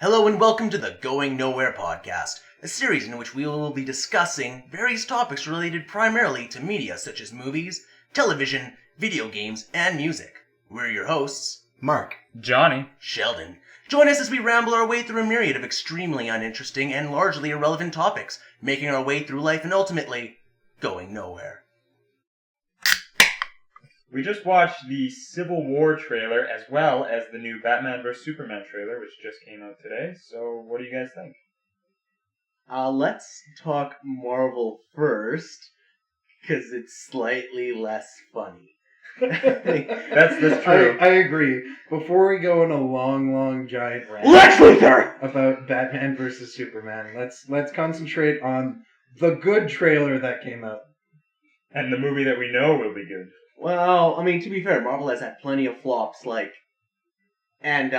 Hello and welcome to the Going Nowhere podcast, a series in which we will be discussing various topics related primarily to media such as movies, television, video games, and music. We're your hosts, Mark, Johnny, Sheldon. Join us as we ramble our way through a myriad of extremely uninteresting and largely irrelevant topics, making our way through life and ultimately going nowhere. we just watched the Civil War trailer as well as the new Batman vs. Superman trailer, which just came out today. So, what do you guys think? Let's talk Marvel first, because it's slightly less funny. That's true. I agree. Before we go on a long, giant rant Lex Luthor! about Batman versus Superman, let's concentrate on the good trailer that came out. And the movie that we know will be good. Well, I mean, to be fair, Marvel has had plenty of flops, and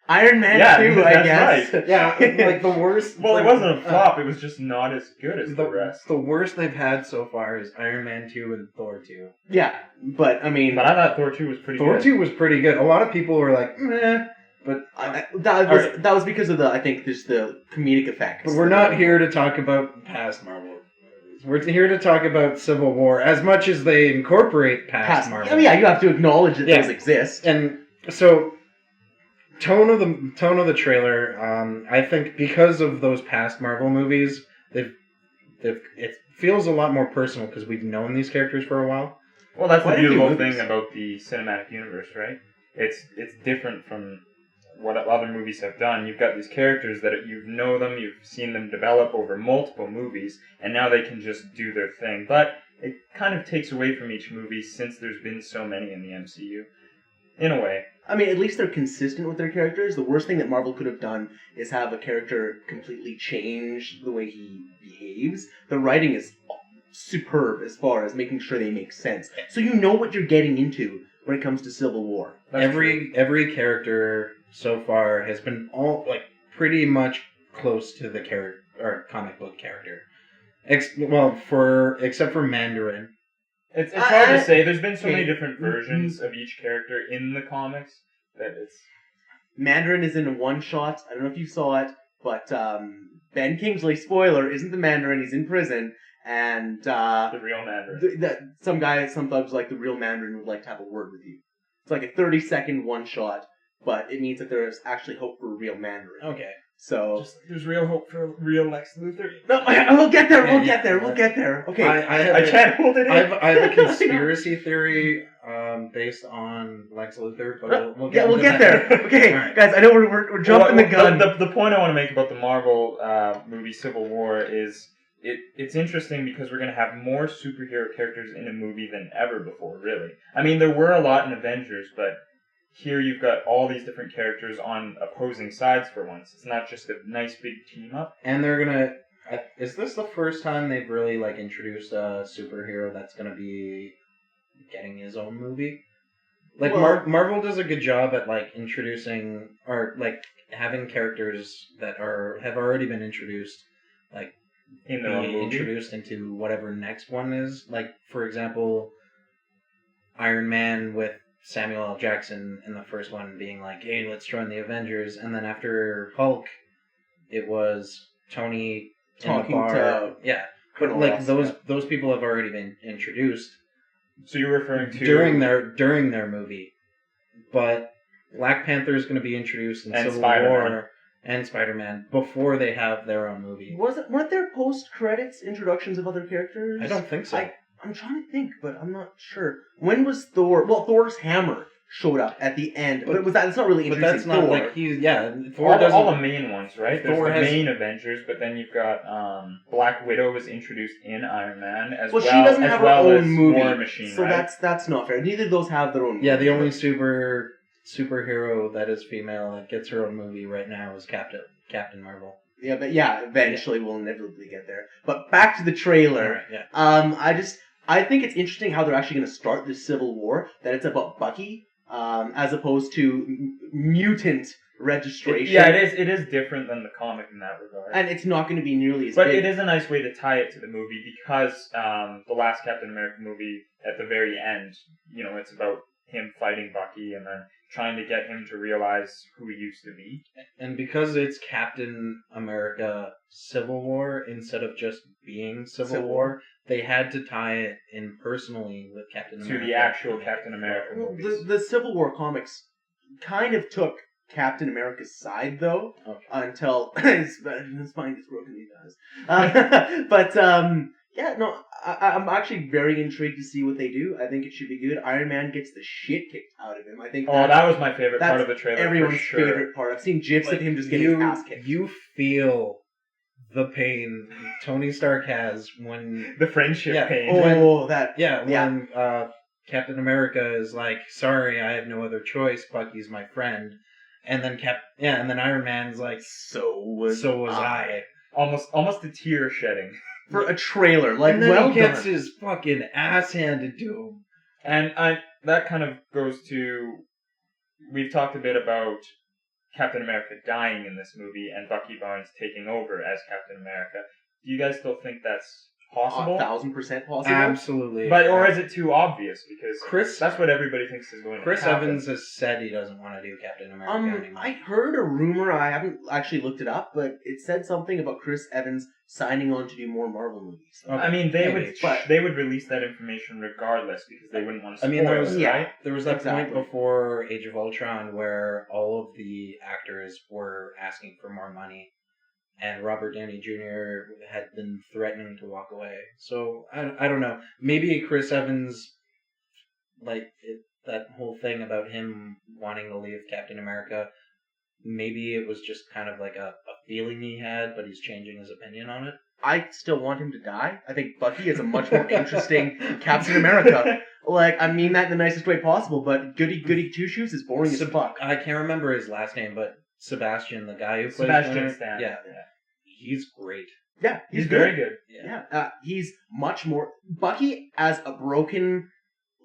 Iron Man 2, I guess. Right. Yeah, like the worst. Well, it wasn't a flop, it was just not as good as the rest. The worst they've had so far is Iron Man 2 and Thor 2. Yeah, but I mean... But I thought Thor 2 was pretty good. Thor 2 was pretty good. A lot of people were like, meh. But that was because of the comedic effects. But we're not here to talk about past Marvel. We're here to talk about Civil War, as much as they incorporate past Marvel. I mean, yeah, you have to acknowledge that those exist. And so, tone of the trailer. I think because of those past Marvel movies, it feels a lot more personal because we've known these characters for a while. Well, that's the beautiful thing about the cinematic universe, right? It's different from what other movies have done. You've got these characters that you know them, you've seen them develop over multiple movies, and now they can just do their thing. But it kind of takes away from each movie since there's been so many in the MCU. In a way. I mean, at least they're consistent with their characters. The worst thing that Marvel could have done is have a character completely change the way he behaves. The writing is superb as far as making sure they make sense. So you know what you're getting into when it comes to Civil War. Every character so far has been pretty much close to the character or comic book character, except for Mandarin. It's hard to say. There's been so many different versions of each character in the comics that it's... Mandarin is in a one-shot. I don't know if you saw it, but Ben Kingsley, spoiler, isn't the Mandarin. He's in prison, and the real Mandarin. Some thugs like the real Mandarin would like to have a word with you. It's like a 30-second one-shot, but it means that there's actually hope for a real Mandarin. Okay. So there's real hope for real Lex Luthor. No, we'll get there. We'll get there. Okay. I can't hold it in. I have a conspiracy theory based on Lex Luthor, but we'll get there. Okay, right. Guys, I know we're jumping the gun. The point I want to make about the Marvel movie Civil War is it's interesting because we're going to have more superhero characters in a movie than ever before, really. I mean, there were a lot in Avengers, but here you've got all these different characters on opposing sides for once. It's not just a nice big team up. And they're going to... Is this the first time they've really introduced a superhero that's going to be getting his own movie? Marvel does a good job at introducing or having characters that have already been introduced in their own movie, introduced into whatever next one is. For example, Iron Man with Samuel L. Jackson in the first one being hey, let's join the Avengers, and then after Hulk, it was Tony talking in the bar. But those people have already been introduced. So you're referring to during their movie, but Black Panther is going to be introduced in Civil War and Spider-Man before they have their own movie. Weren't there post-credits introductions of other characters? I don't think so. I'm trying to think, but I'm not sure. When was Thor? Well, Thor's hammer showed up at the end, but that's not really interesting. But that's not Thor. All the main ones, right? There's the main Avengers, but then you've got Black Widow was introduced in Iron Man as well. She doesn't have her own movie, War Machine, so right? that's not fair. Neither of those have their own movie. Yeah, the only superhero that is female that gets her own movie right now is Captain Marvel. Yeah, but eventually we'll inevitably get there. But back to the trailer. Right, I think it's interesting how they're actually going to start this Civil War, that it's about Bucky, as opposed to mutant registration. It is different than the comic in that regard. And it's not going to be nearly as big. But it is a nice way to tie it to the movie because the last Captain America movie, at the very end, it's about him fighting Bucky and then trying to get him to realize who he used to be. And because it's Captain America Civil War instead of just being Civil War, they had to tie it in personally with Captain America. To the actual Captain America Well, movies. the Civil War comics kind of took Captain America's side, though, Okay. until his spine gets broken, he does. Yeah, no, I'm actually very intrigued to see what they do. I think it should be good. Iron Man gets the shit kicked out of him. I think That was my favorite part that's of the trailer. everyone's for sure. favorite part. I've seen gifs of him just getting his ass kicked. You feel the pain Tony Stark has when The friendship pain. when Captain America is like, sorry, I have no other choice. Bucky's my friend, and then and then Iron Man's like, so was I. Almost a tear shedding. For a trailer, like, and then well he gets done. his fucking ass handed to him. And that kind of goes to, we've talked a bit about Captain America dying in this movie and Bucky Barnes taking over as Captain America. Do you guys still think that's possible? 1,000% possible. Absolutely. Or is it too obvious? Because that's what everybody thinks is going to happen. Chris Evans has said he doesn't want to do Captain America anymore. I heard a rumor, I haven't actually looked it up, but it said something about Chris Evans signing on to do more Marvel movies. I mean, they would release that information regardless because they wouldn't want to spoil there was that exactly. point before Age of Ultron where all of the actors were asking for more money. And Robert Downey Jr. had been threatening to walk away. So, I don't know. Maybe Chris Evans, that whole thing about him wanting to leave Captain America, maybe it was just kind of like a feeling he had, but he's changing his opinion on it. I still want him to die. I think Bucky is a much more interesting Captain America. Like, I mean that in the nicest way possible, but Goody Two-Shoes is boring as fuck. I can't remember his last name, but Sebastian, the guy who plays Sebastian Stan. Yeah. He's great. Yeah, he's very good. Yeah, he's much more... Bucky as a broken,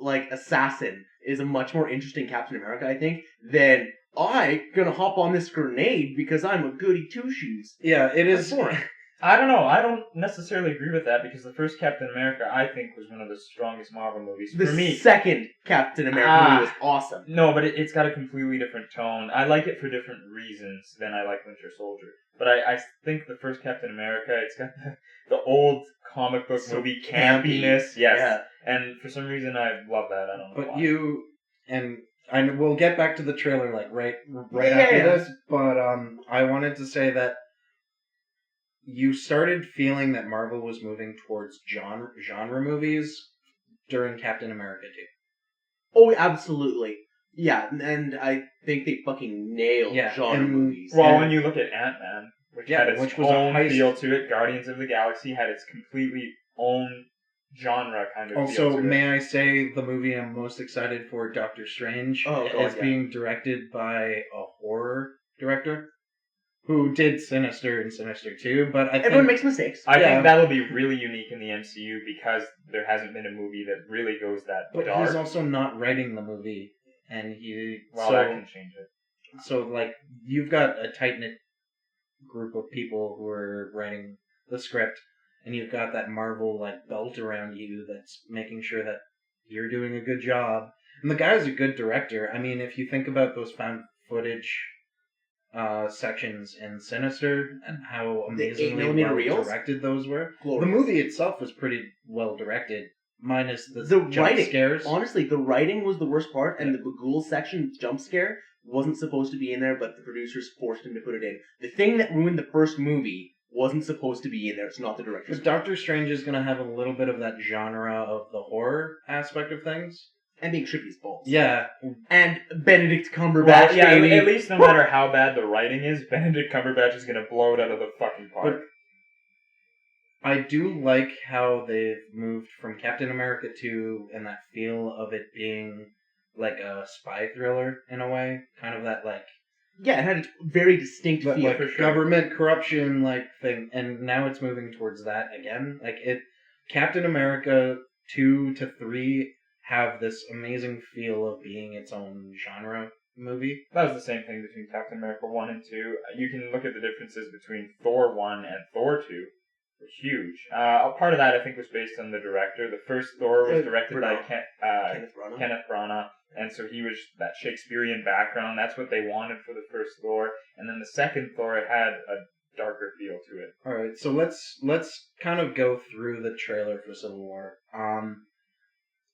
assassin is a much more interesting Captain America, I think, than I gonna hop on this grenade because I'm a goody two-shoes. Yeah, it is... I don't know. I don't necessarily agree with that because the first Captain America, I think, was one of the strongest Marvel movies. For me, the second Captain America movie was awesome. No, but it's got a completely different tone. I like it for different reasons than I like Winter Soldier. But I think the first Captain America, it's got the old comic book movie campiness. Yes. Yeah. And for some reason, I love that. I don't know why. We'll get back to the trailer right after this, but I wanted to say that you started feeling that Marvel was moving towards genre movies during Captain America 2. Oh, absolutely. Yeah, and I think they fucking nailed genre movies. Well, when you look at Ant-Man, which had its was own feel to it, Guardians of the Galaxy had its completely own genre kind of feel to it. Also, may I say the movie I'm most excited for, Doctor Strange, is being directed by a horror director who did Sinister and Sinister 2, but everyone makes mistakes. I think that'll be really unique in the MCU because there hasn't been a movie that really goes that dark. But he's also not writing the movie, and that can change it. So, you've got a tight-knit group of people who are writing the script, and you've got that Marvel, belt around you that's making sure that you're doing a good job. And the guy's a good director. I mean, if you think about those found footage sections in Sinister and how amazingly well directed those were. Glorious. The movie itself was pretty well directed, minus the jump scares. Honestly, the writing was the worst part, and the Bagul section jump scare wasn't supposed to be in there, but the producers forced him to put it in. The thing that ruined the first movie wasn't supposed to be in there. It's not the director's. But Doctor Strange is going to have a little bit of that genre of the horror aspect of things. And being trippy as balls. Yeah. And Benedict Cumberbatch. At least no matter how bad the writing is, Benedict Cumberbatch is going to blow it out of the fucking park. But I do like how they've moved from Captain America 2 and that feel of it being like a spy thriller in a way. Kind of that Yeah, it had a very distinct feel. Government corruption thing. And now it's moving towards that again. Captain America 2 to 3... have this amazing feel of being its own genre movie. That was the same thing between Captain America 1 and 2. You can look at the differences between Thor 1 and Thor 2. They're huge. A part of that, I think, was based on the director. The first Thor was directed by Kenneth Branagh. and so he was that Shakespearean background. That's what they wanted for the first Thor, and then the second Thor it had a darker feel to it. All right, so let's kind of go through the trailer for Civil War.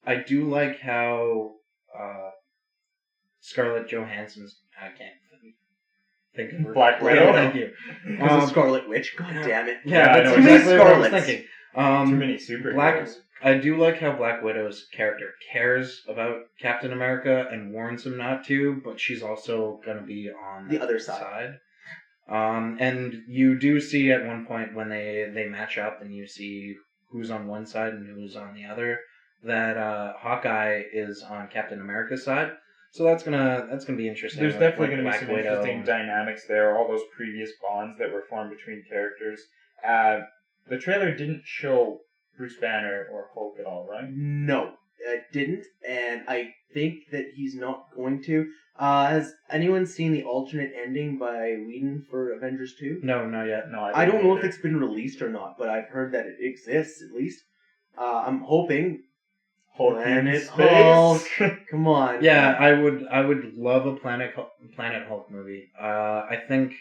I do like how Scarlett Johansson's I can't think of her. Black Yeah, Widow. thank you. Because of Scarlet Witch. God damn it. Yeah, I that's know Too many exactly what I was Scarlets. thinking. Too many superheroes. I do like how Black Widow's character cares about Captain America and warns him not to, but she's also going to be on The other side. And you do see at one point when they match up and you see who's on one side and who's on the other, that Hawkeye is on Captain America's side. So that's gonna be interesting. There's with, definitely like, going to be Black some Widow interesting and- dynamics there. All those previous bonds that were formed between characters. The trailer didn't show Bruce Banner or Hulk at all, right? No, it didn't, and I think that he's not going to. Has anyone seen the alternate ending by Whedon for Avengers 2? No, not yet. No, I don't didn't know if either. it's been released or not, but I've heard that it exists at least. I'm hoping. Hulk in Planet space. Hulk. Come on. Yeah, I would love a Planet Hulk movie. I think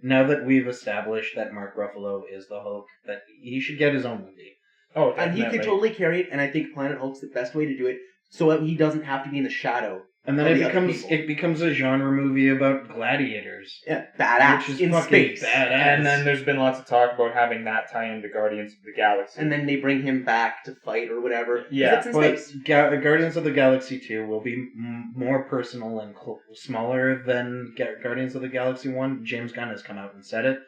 now that we've established that Mark Ruffalo is the Hulk, that he should get his own movie. Oh, And he definitely. could totally carry it, and I think Planet Hulk's the best way to do it, so that he doesn't have to be in the shadow. And then Of it the other becomes people. a genre movie about gladiators, Yeah, badass which is in fucking space. badass. And then there's been lots of talk about having that tie into Guardians of the Galaxy. And then they bring him back to fight or whatever. 'cause Yeah, it's in But space. Guardians of the Galaxy 2 will be more personal and smaller than Guardians of the Galaxy 1. James Gunn has come out and said it.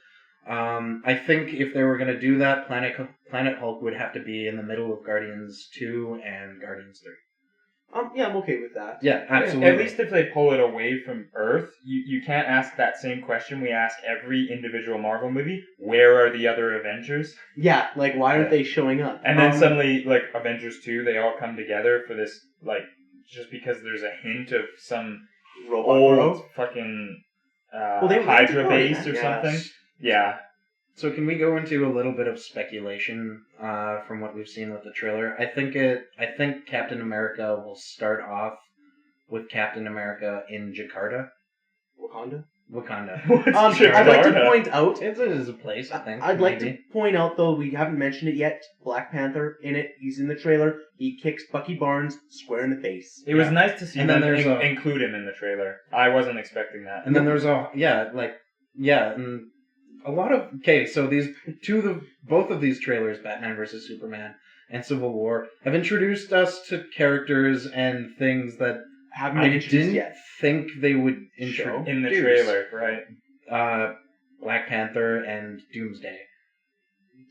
I think if they were going to do that, Planet Hulk would have to be in the middle of Guardians 2 and Guardians 3. Yeah, I'm okay with that. Yeah, absolutely. At least if they pull it away from Earth, you can't ask that same question we ask every individual Marvel movie. Where are the other Avengers? Yeah, like, why aren't Yeah. they showing up? And then suddenly, like, Avengers 2, they all come together for this, like, just because there's a hint of some Robot old Bro. fucking They were Hydra into base Guardians, or yeah. something. Yeah. So can we go into a little bit of speculation from what we've seen with the trailer? I think Captain America will start off with Captain America in Jakarta, Wakanda? Wakanda. What's I'd like to Jakarta? point out. It is a place, I think. I'd like maybe. to point out, though, we haven't mentioned it yet. Black Panther in it. He's in the trailer. He kicks Bucky Barnes square in the face. It was Yeah. nice to see And them then there's include him in the trailer. I wasn't expecting that. And then there's and a lot of so these both of these trailers, Batman vs Superman and Civil War, have introduced us to characters and things that Haven't I been introduced didn't yet. think they would Show? introduce In the trailer, right? Black Panther and Doomsday.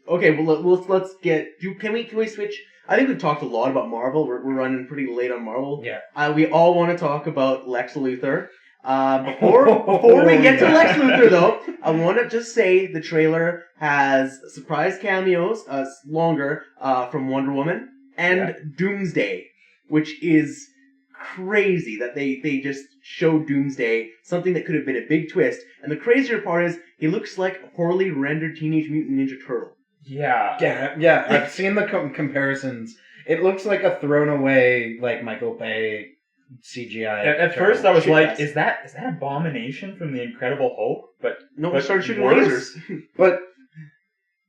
Okay, well let's get. Can we switch? I think we've talked a lot about Marvel. We're running pretty late on Marvel. Yeah. We all want to talk about Lex Luthor. Before we get to Lex Luthor, though, I want to just say the trailer has surprise cameos, longer, from Wonder Woman and Doomsday, which is crazy that they just showed Doomsday, something that could have been a big twist. And the crazier part is he looks like a poorly rendered Teenage Mutant Ninja Turtle. Yeah. Yeah. I've seen the comparisons. It looks like a thrown away like Michael Bay CGI. At first, I was Shit, like, yes. "Is that Abomination from the Incredible Hulk?" But No, but we started shooting worse? lasers. But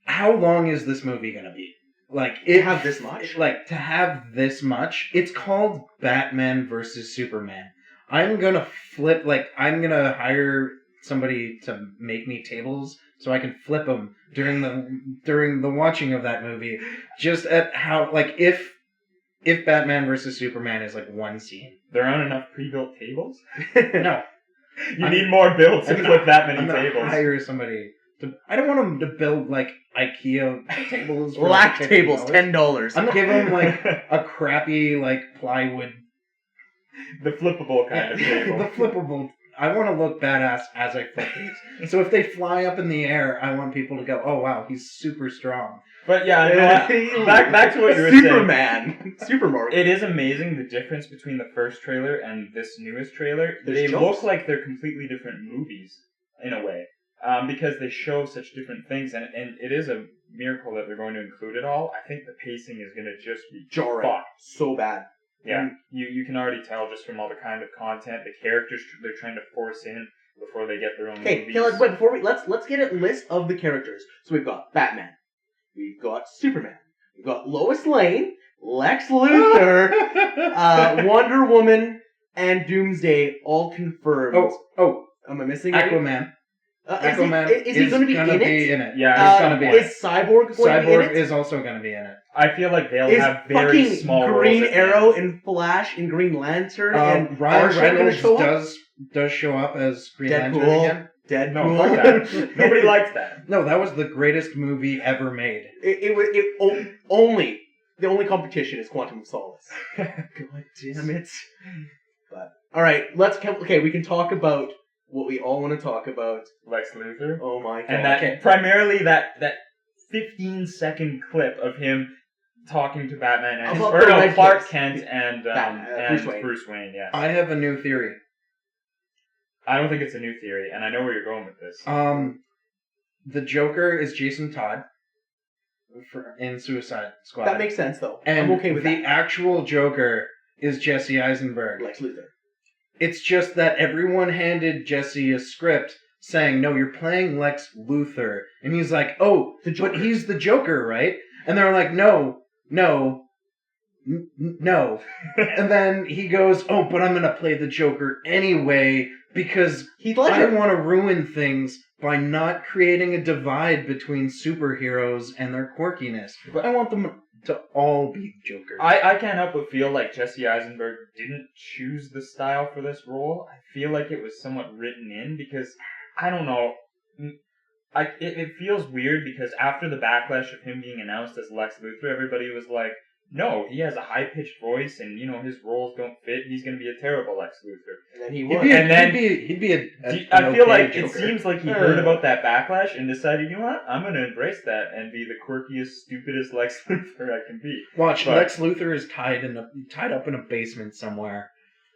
how long is this movie gonna be? Like It have this much? Like to have this much. It's called Batman versus Superman. I'm gonna hire somebody to make me tables so I can flip them during the watching of that movie. Just at how if Batman versus Superman is like one scene. There aren't enough pre-built tables. No, You need more builds to I'm flip that many I'm gonna tables. hire somebody to. I don't want them to build like IKEA tables. For Lack like tables, $50. $10. I'm gonna give them like a crappy like plywood. the flippable kind of table. The flippable. I want to look badass as I flip these. So if they fly up in the air, I want people to go, "Oh wow, he's super strong." But yeah, no, back to what you were Superman. Superman. It is amazing the difference between the first trailer and this newest trailer. There's They jumps. look like they're completely different movies in a way, because they show such different things, and it is a miracle that they're going to include it all. I think the pacing is going to just be Jarring. fucked. So bad. Yeah, you can already tell just from all the kind of content, the characters they're trying to force in before they get their own Okay, movies. wait, before let's get a list of the characters. So we've got Batman, we've got Superman, we've got Lois Lane, Lex Luthor, Wonder Woman, and Doomsday all confirmed. Oh, Am I missing anything? Aquaman. Aquaman is he going to be in it? Yeah, he's gonna be. Is Cyborg going to be in Cyborg it? is also going to be in it. I feel like they'll Is have very fucking small Green roles at the Arrow end. and Flash and Green Lantern and Ryan Martian gonna Reynolds show up? does show up as Green Lantern Deadpool. again. Deadpool. No, fuck that. Nobody likes that. No, that was the greatest movie ever made. Only the only competition is Quantum of Solace. God damn it! But all right, we can talk about what we all want to talk about. Lex Luthor. Oh my god! And that primarily that 15-second clip of him talking to Batman and Clark Kent and Bruce Wayne. Yeah. I have a new theory. I don't think it's a new theory, and I know where you're going with this. The Joker is Jason Todd in Suicide Squad. That makes sense, though. And I'm okay with the that. actual Joker is Jesse Eisenberg. Lex Luthor. It's just that everyone handed Jesse a script saying, "No, you're playing Lex Luthor," and he's like, "Oh, but he's the Joker, right?" And they're like, "No." And then he goes, "Oh, but I'm gonna play the Joker anyway because I want to ruin things by not creating a divide between superheroes and their quirkiness. But I want them to all be Joker." I can't help but feel like Jesse Eisenberg didn't choose the style for this role. I feel like it was somewhat written in because, I don't know, it feels weird because after the backlash of him being announced as Lex Luthor, everybody was like, no, he has a high-pitched voice, and his roles don't fit. He's going to be a terrible Lex Luthor. And then he was. He'd be I feel like Joker. it seems like he heard about that backlash and decided, you know what, I'm going to embrace that and be the quirkiest, stupidest Lex Luthor I can be. Watch, Lex Luthor is tied up in a basement somewhere.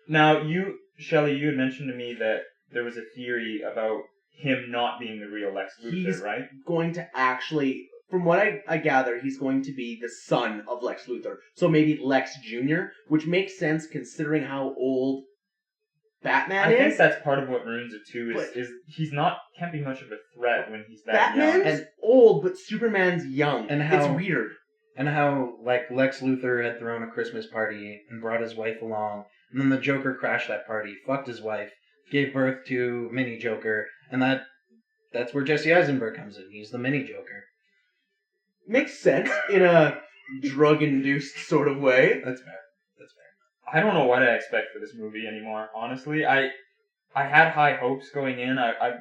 Now, Shelley, you had mentioned to me that there was a theory about him not being the real Lex Luthor, right? Going to actually, from what I gather, he's going to be the son of Lex Luthor. So maybe Lex Jr., which makes sense considering how old Batman is. I think that's part of what ruins it too, is he's can't be much of a threat when he's that young. Batman's old, but Superman's young. And it's weird. And how, Lex Luthor had thrown a Christmas party and brought his wife along, and then the Joker crashed that party, fucked his wife, gave birth to Mini Joker, and that's where Jesse Eisenberg comes in. He's the Mini Joker. Makes sense in a drug-induced sort of way. That's fair. I don't know what I expect for this movie anymore, honestly. I had high hopes going in. I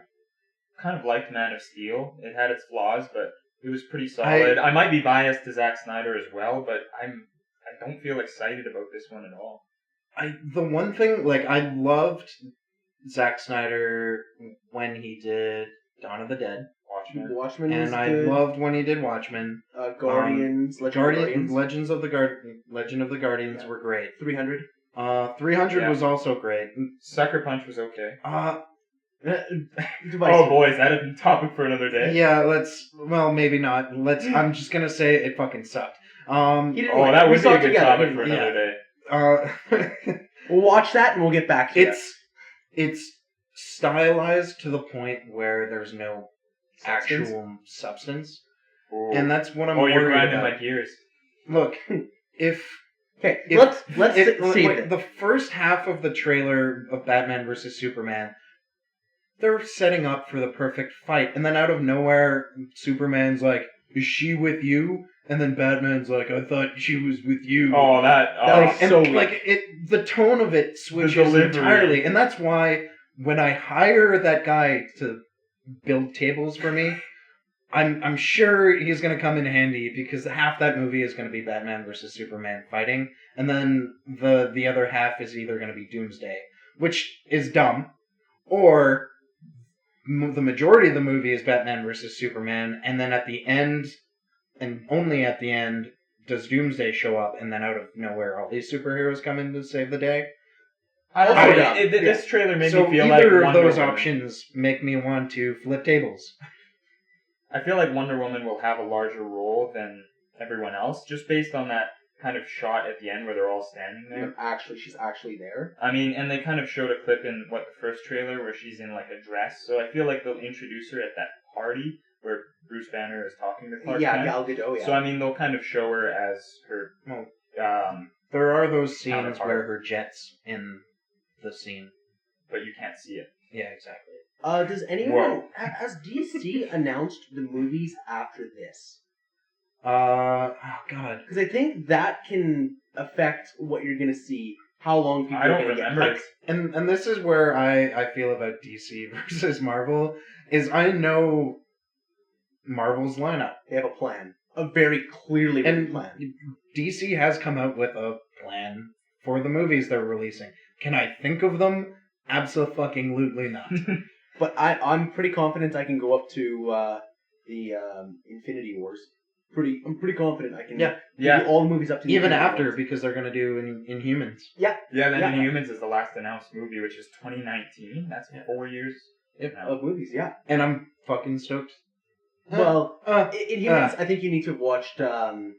kind of liked Man of Steel. It had its flaws, but it was pretty solid. I might be biased to Zack Snyder as well, but I don't feel excited about this one at all. The one thing, I loved Zack Snyder when he did Dawn of the Dead. Watchmen and I loved when he did Watchmen. Guardians, Legend of the Guardians were great. 300. 300 was also great. Sucker Punch was okay. Oh boy, is that a topic for another day? Yeah, maybe not. I'm just gonna say it fucking sucked. That would be a good topic for another day. We'll watch that and we'll get back to it. It's stylized to the point where there's no actual substance. Ooh. And that's what I'm worried you're grinding about. my gears. Look, let's save it. The first half of the trailer of Batman vs Superman, they're setting up for the perfect fight, and then out of nowhere, Superman's like, "Is she with you?" And then Batman's like, "I thought she was with you." Oh, that was so weak. The tone of it switches entirely, and that's why when I hire that guy to build tables for me, I'm sure he's going to come in handy because half that movie is going to be Batman versus Superman fighting, and then the other half is either going to be Doomsday, which is dumb, or the majority of the movie is Batman versus Superman, and then at the end, and only at the end, does Doomsday show up, and then out of nowhere all these superheroes come in to save the day. This trailer made me feel like either of those Woman. options make me want to flip tables. I feel like Wonder Woman will have a larger role than everyone else, just based on that kind of shot at the end where they're all standing there. She's actually there. I mean, and they kind of showed a clip in the first trailer where she's in like a dress. So I feel like they'll introduce her at that party where Bruce Banner is talking to Clark Kent. Gal Gadot. Yeah. So I mean, they'll kind of show her as her. There are those scenes counterpart. where her jet's in the scene. But you can't see it. Yeah, exactly. Does anyone has DC announced the movies after this? Oh god. Because I think that can affect what you're gonna see. How long people I are don't gonna remember. get. And this is where I feel about DC versus Marvel, is I know Marvel's lineup. They have a plan, a very clearly written And plan. DC has come out with a plan for the movies they're releasing. Can I think of them? Absolutely not. But I'm pretty confident I can go up to the Infinity Wars. I'm pretty confident I can do all the movies up to the Even Infinity after, Wars. because they're going to do Inhumans. Yeah, then Yeah. Inhumans is the last announced movie, which is 2019. That's 4 years. Of movies, yeah. And I'm fucking stoked. Well, Inhumans, I think you need to have watched Agents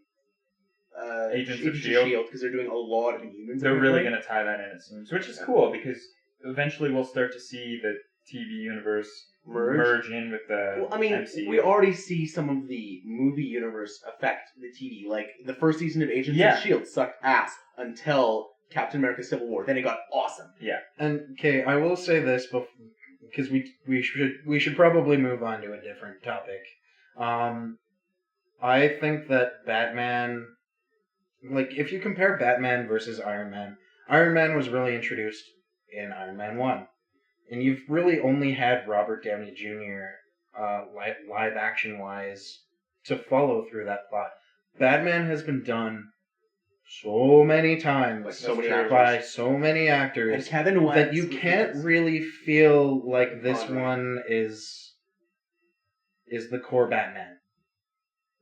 of S.H.I.E.L.D. because they're doing a lot of Inhumans. They're really going to tie that in, it seems, which is cool because eventually we'll start to see the TV universe merge in with the Well, I mean, MCU. we already see some of the movie universe affect the TV. Like, the first season of Agents of S.H.I.E.L.D. sucked ass until Captain America Civil War. Then it got awesome. Yeah. And, okay, I will say this, because we should probably move on to a different topic. I think that Batman... Like, if you compare Batman versus Iron Man was really introduced in Iron Man 1. And you've really only had Robert Downey Jr., live action-wise, to follow through that plot. Batman has been done so many times by so many actors And Kevin Wentz, that you can't really feel like this one is the core Batman.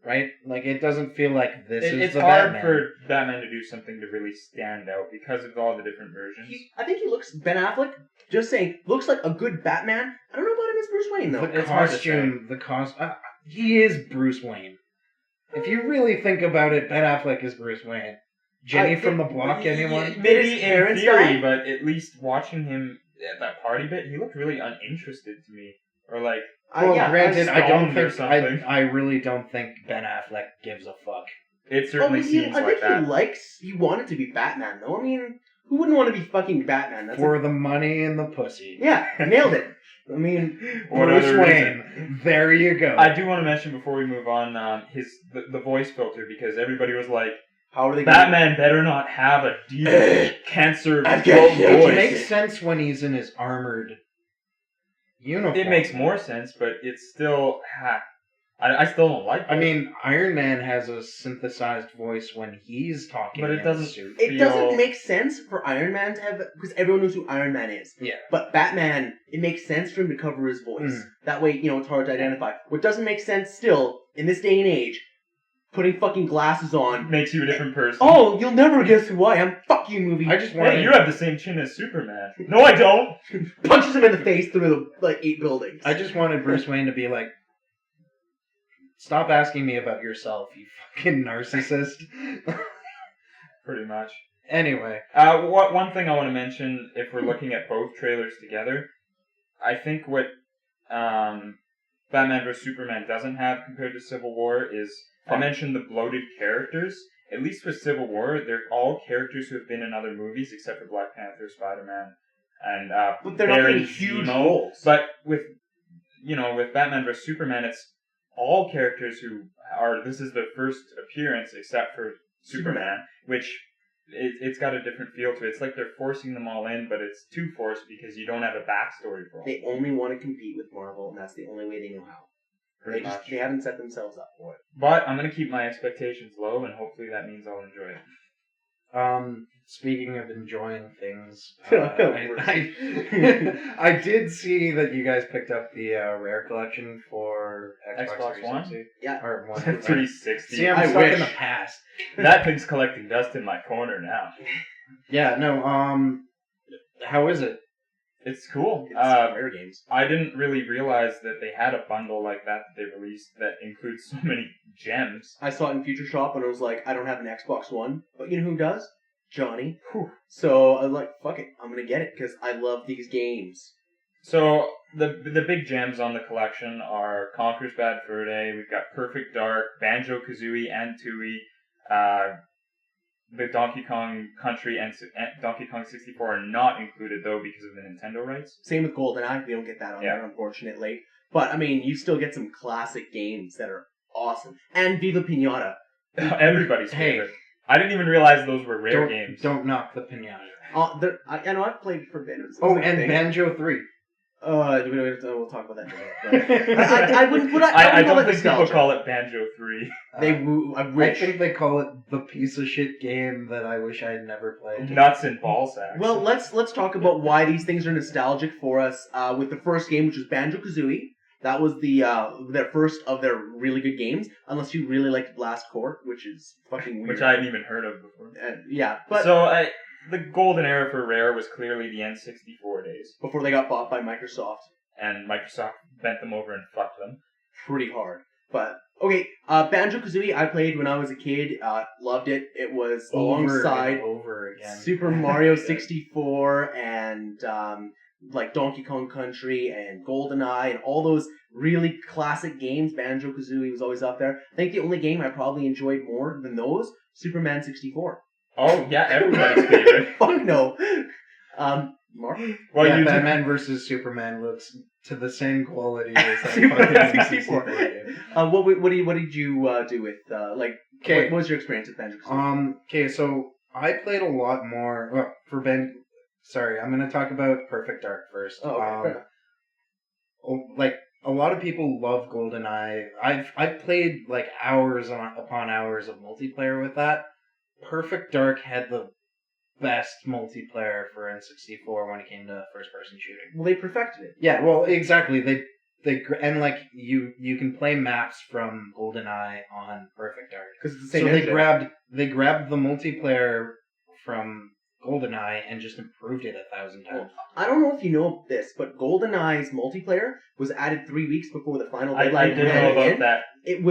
Right? Like, it doesn't feel like this is It's the hard Batman. for Batman to do something to really stand out because of all the different versions. I think he looks, Ben Affleck, just saying, looks like a good Batman. I don't know about him as Bruce Wayne, though. The It's hard to costume, he is Bruce Wayne. If you really think about it, Ben Affleck is Bruce Wayne. Jenny from the Block, anyone? Maybe in parents theory, died? but at least watching him at that party bit, he looked really uninterested to me. Or like, Well, granted, I don't stoned or think something. I really don't think Ben Affleck gives a fuck. it certainly seems like that. He wanted to be Batman, though. I mean, who wouldn't want to be fucking Batman? For the money and the pussy. Yeah, nailed it. I mean, What Bruce other Wayne. reason? There you go. I do want to mention before we move on, the voice filter, because everybody was like, how are they Batman better not have a deep cancer I've throat got- It voice. makes sense when he's in his armored uniform. It makes more sense, but it's still, I still don't like it. I mean, Iron Man has a synthesized voice when he's talking. But it in doesn't- his suit. It feel- doesn't make sense for Iron Man to have, because everyone knows who Iron Man is. Yeah. But Batman, it makes sense for him to cover his voice. Mm. That way, it's hard to identify. What doesn't make sense still, in this day and age, putting fucking glasses on. Makes you a different person. Oh, you'll never guess who I am. Fuck you, movie. I just want Hey, you have the same chin as Superman. No, I don't. punches him in the face through the 8 buildings. I just wanted Bruce Wayne to be like, stop asking me about yourself, you fucking narcissist. Pretty much. Anyway. One thing I want to mention, if we're looking at both trailers together, I think what Batman vs. Superman doesn't have compared to Civil War is, I mentioned the bloated characters. At least with Civil War, they're all characters who have been in other movies, except for Black Panther, Spider-Man, and but they're not Barry getting huge Zemo. roles. But with Batman vs. Superman, it's all characters who are, this is their first appearance except for Superman, which it's got a different feel to it. It's like they're forcing them all in, but it's too forced because you don't have a backstory for them. They only want to compete with Marvel, and that's the only way they know how. They haven't set themselves up for it. But I'm going to keep my expectations low, and hopefully that means I'll enjoy it. Speaking of enjoying things, I did see that you guys picked up the Rare collection for Xbox 360. Yeah. Or 360. See, I'm I stuck in wish. the past. That thing's collecting dust in my corner now. Yeah, no, how is it? It's cool. It's Rare games. I didn't really realize that they had a bundle like that they released that includes so many gems. I saw it in Future Shop and I was like, I don't have an Xbox One, but you know who does? Johnny. Whew. So I was like, fuck it, I'm gonna get it because I love these games. So the big gems on the collection are Conker's Bad Fur Day. We've got Perfect Dark, Banjo Kazooie, and Tooie. The Donkey Kong Country and Donkey Kong 64 are not included though because of the Nintendo rights. Same with GoldenEye, we don't get that on there, unfortunately. But I mean, you still get some classic games that are awesome. And Viva Pinata. Everybody's favorite. I didn't even realize those were Rare games. Don't knock the pinata. I know I've played Forbidden. Oh, and Banjo 3. We'll talk about that in a minute. I wouldn't. I don't think people call it Banjo 3. I think they call it the piece of shit game that I wish I had never played. Nuts and ball sacks. Well, let's talk about why these things are nostalgic for us. With the first game, which was Banjo Kazooie, that was their first of their really good games. Unless you really liked Blast Corps, which is fucking weird. Which I hadn't even heard of before. Yeah, but the golden era for Rare was clearly the N64 days. Before they got bought by Microsoft. And Microsoft bent them over and fucked them. Pretty hard. But, okay, Banjo-Kazooie I played when I was a kid. Loved it. It was alongside over again. Super Mario 64 and like Donkey Kong Country and GoldenEye and all those really classic games. Banjo-Kazooie was always up there. I think the only game I probably enjoyed more than those, Superman 64. Oh, yeah, everybody's favorite. Fuck no. Mark? Well, yeah, Batman vs. Superman looks to the same quality as that fucking 64 game. What did you do with, what was your experience with Banjo-Kazooie? Okay, so I played a lot more, sorry, I'm going to talk about Perfect Dark first. Oh, okay. A lot of people love GoldenEye. I've played, hours upon hours of multiplayer with that. Perfect Dark had the best multiplayer for N64 when it came to first-person shooting. Well, they perfected it. Yeah, well, exactly. They you can play maps from GoldenEye on Perfect Dark because it's the same. So they grabbed the multiplayer from GoldenEye and just improved it 1,000 times. Well, I don't know if you know this, but GoldenEye's multiplayer was added 3 weeks before the final deadline. I didn't know about that. It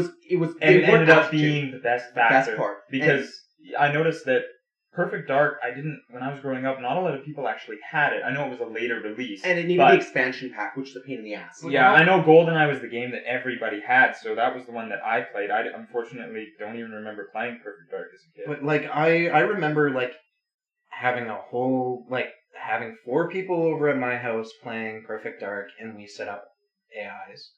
ended up being the best factor. Best part. Because I noticed that Perfect Dark, when I was growing up, not a lot of people actually had it. I know it was a later release. And it needed the expansion pack, which is a pain in the ass. Yeah, I know GoldenEye was the game that everybody had, so that was the one that I played. I unfortunately don't even remember playing Perfect Dark as a kid. But, I remember, having having 4 people over at my house playing Perfect Dark, and we set up AIs.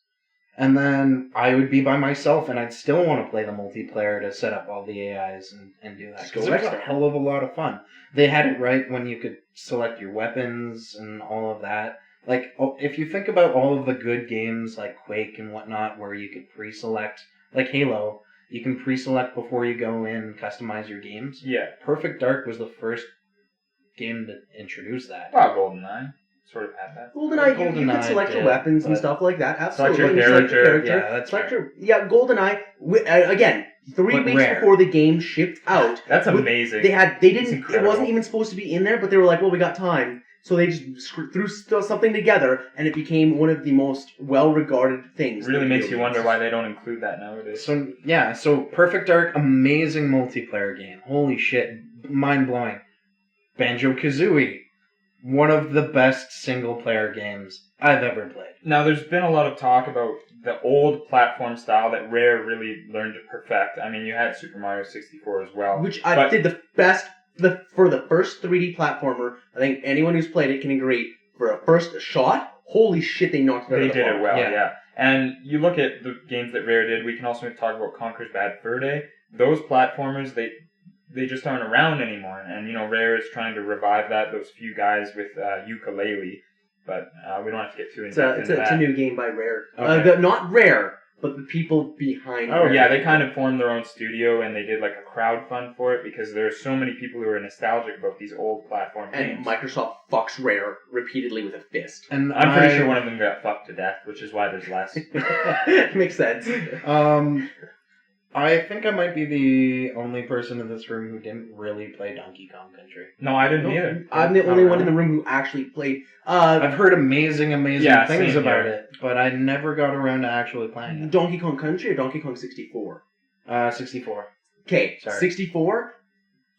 And then I would be by myself, and I'd still want to play the multiplayer to set up all the AIs and do that. Because it was a hell of a lot of fun. They had it right when you could select your weapons and all of that. If you think about all of the good games like Quake and whatnot, where you could pre-select, like Halo, you can pre-select before you go in and customize your games. Yeah. Perfect Dark was the first game to introduce that. Well, GoldenEye sort of had that. GoldenEye, you could select your weapons and stuff like that. Absolutely. Select your character. Yeah, that's fair. GoldenEye, again, 3 weeks before the game shipped out. That's amazing. It wasn't even supposed to be in there, but they were like, well, we got time. So they just threw something together, and it became one of the most well-regarded things. It really makes you wonder why they don't include that nowadays. So Perfect Dark, amazing multiplayer game. Holy shit, mind-blowing. Banjo-Kazooie, one of the best single-player games I've ever played. Now, there's been a lot of talk about the old platform style that Rare really learned to perfect. I mean, you had Super Mario 64 as well. Which I did the best for the first 3D platformer. I think anyone who's played it can agree. For a first shot, holy shit, they knocked it out of the park. They did it well, yeah. And you look at the games that Rare did, we can also talk about Conker's Bad Fur Day. Those platformers, they just aren't around anymore. And, Rare is trying to revive that, those few guys with ukulele. But we don't have to get too into that. It's a new game by Rare. Okay. Not Rare, but the people behind Rare. Oh, yeah, they kind of formed their own studio, and they did a crowdfund for it, because there are so many people who are nostalgic about these old platform games. And Microsoft fucks Rare repeatedly with a fist. And I'm pretty sure one of them got fucked to death, which is why there's less. Makes sense. I think I might be the only person in this room who didn't really play Donkey Kong Country. No, I didn't No, either. I'm the Oh, only one really? in the room who actually played. I've heard amazing Yeah, things same about here. it, but I never got around to actually playing it. Donkey Kong Country or Donkey Kong 64. 64. Okay, Sorry. 64.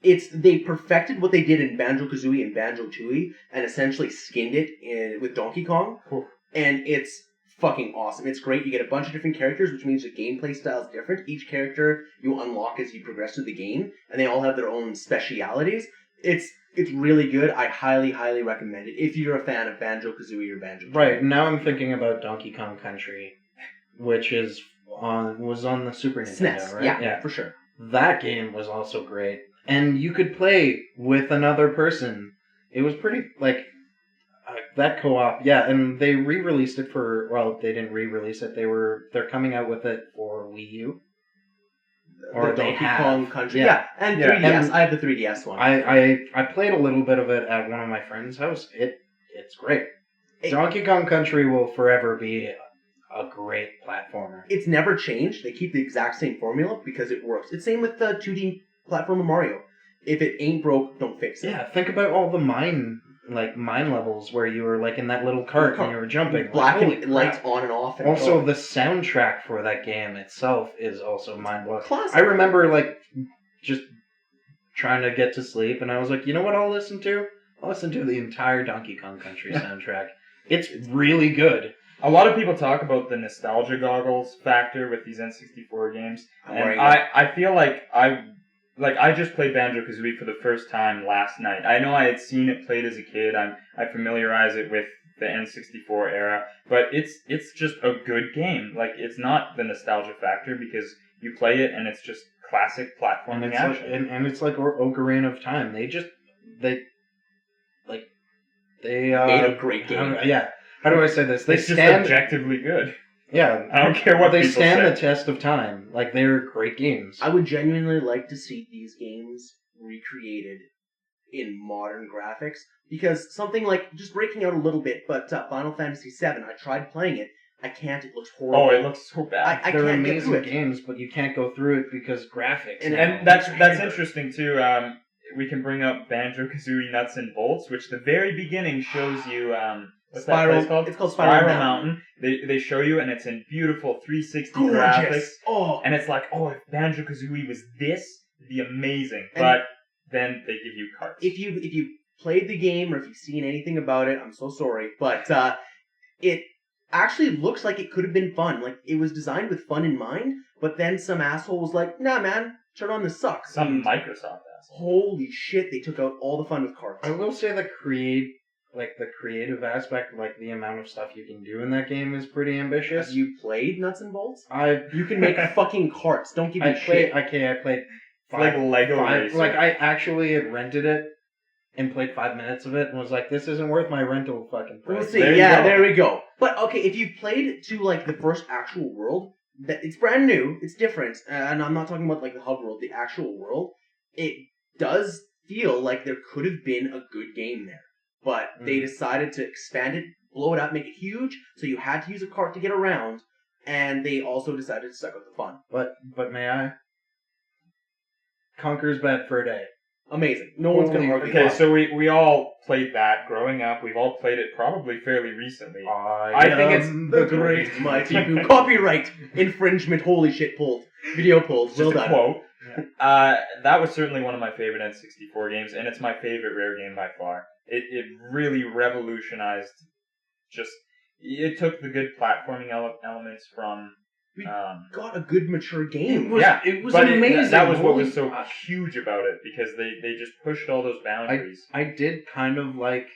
They perfected what they did in Banjo-Kazooie and Banjo-Tooie and essentially skinned it with Donkey Kong, Cool. and it's fucking awesome. It's great. You get a bunch of different characters, which means the gameplay style is different. Each character you unlock as you progress through the game, and they all have their own specialities. It's really good. I highly, highly recommend it if you're a fan of Banjo-Kazooie or Banjo-Tooie. Right, now I'm thinking about Donkey Kong Country, which was on the Super Nintendo, SNES, right? yeah, for sure. That game was also great. And you could play with another person. It was pretty, that co-op, yeah, and they re-released it they didn't re-release it, they're coming out with it for Wii U. Or the they Donkey have. Kong Country, Yeah. and Yeah. 3DS. And I have the 3DS one. I played a little bit of it at one of my friends' house. It's great. Donkey Kong Country will forever be a great platformer. It's never changed. They keep the exact same formula because it works. It's same with the 2D platformer Mario. If it ain't broke, don't fix it. Yeah, think about all the mine levels where you were like in that little cart and you were jumping. Black Holy and crap. lights on and off. And Also, the soundtrack for that game itself is also mind-blowing. classic. I remember just trying to get to sleep, and I was like, you know what I'll listen to? I'll listen to the entire Donkey Kong Country soundtrack. It's really good. A lot of people talk about the nostalgia goggles factor with these N64 games, I'm and wearing I feel like I just played Banjo-Kazooie for the first time last night. I know I had seen it played as a kid. I familiarize it with the N64 era, but it's just a good game. Like, it's not the nostalgia factor because you play it and it's just classic platforming action. And it's like Ocarina of Time. They made a great game. How do I say this? They It's just stand objectively good. Yeah. I don't care what they people stand say. the test of time. Like, they're great games. I would genuinely like to see these games recreated in modern graphics because something like, just breaking out a little bit, but Final Fantasy VII, I tried playing it. I can't. It looks horrible. Oh, it looks so bad. I They're can't get amazing through it. games, but you can't go through it because graphics. And that's interesting too. We can bring up Banjo-Kazooie Nuts and Bolts, which the very beginning shows you. What's that place called? It's called Spiral Mountain. They show you, and it's in beautiful 360 Gorgeous. graphics. Oh, And it's like, oh, if Banjo-Kazooie was this, it'd be amazing. And but then they give you carts. if you played the game or if you've seen anything about it, I'm so sorry, but it actually looks like it could have been fun. Like, it was designed with fun in mind, but then some asshole was like, nah, man, turn on the sucks. Some And Microsoft asshole. holy shit, they took out all the fun with carts. I will say the creative aspect, like the amount of stuff you can do in that game is pretty ambitious. Have you played Nuts and Bolts? You can make fucking carts. Don't give me shit. I played It's like Lego Racer. Like, I actually rented it and played 5 minutes of it and was like, this isn't worth my rental fucking price. We'll see. There you Yeah, go. there we go. But okay, if you played to like the first actual world, that it's brand new, it's different, and I'm not talking about like the hub world, the actual world. It does feel like there could have been a good game there, but they decided to expand it, blow it up, make it huge, so you had to use a cart to get around, and they also decided to suck out the fun. But may I? Conker's Bad Fur Day. Amazing. No one's gonna argue. Okay, that. so we all played that growing up. We've all played it probably fairly recently. I think it's the great mighty Boo. Copyright infringement. Holy shit! Pulled. Video pulled. Just Well a done. quote. That was certainly one of my favorite N64 games, and it's my favorite Rare game by far. It really revolutionized. It took the good platforming elements from. We got a good mature game. It was but amazing. that was what was Holy so fuck. huge about it because they just pushed all those boundaries. I did kind of like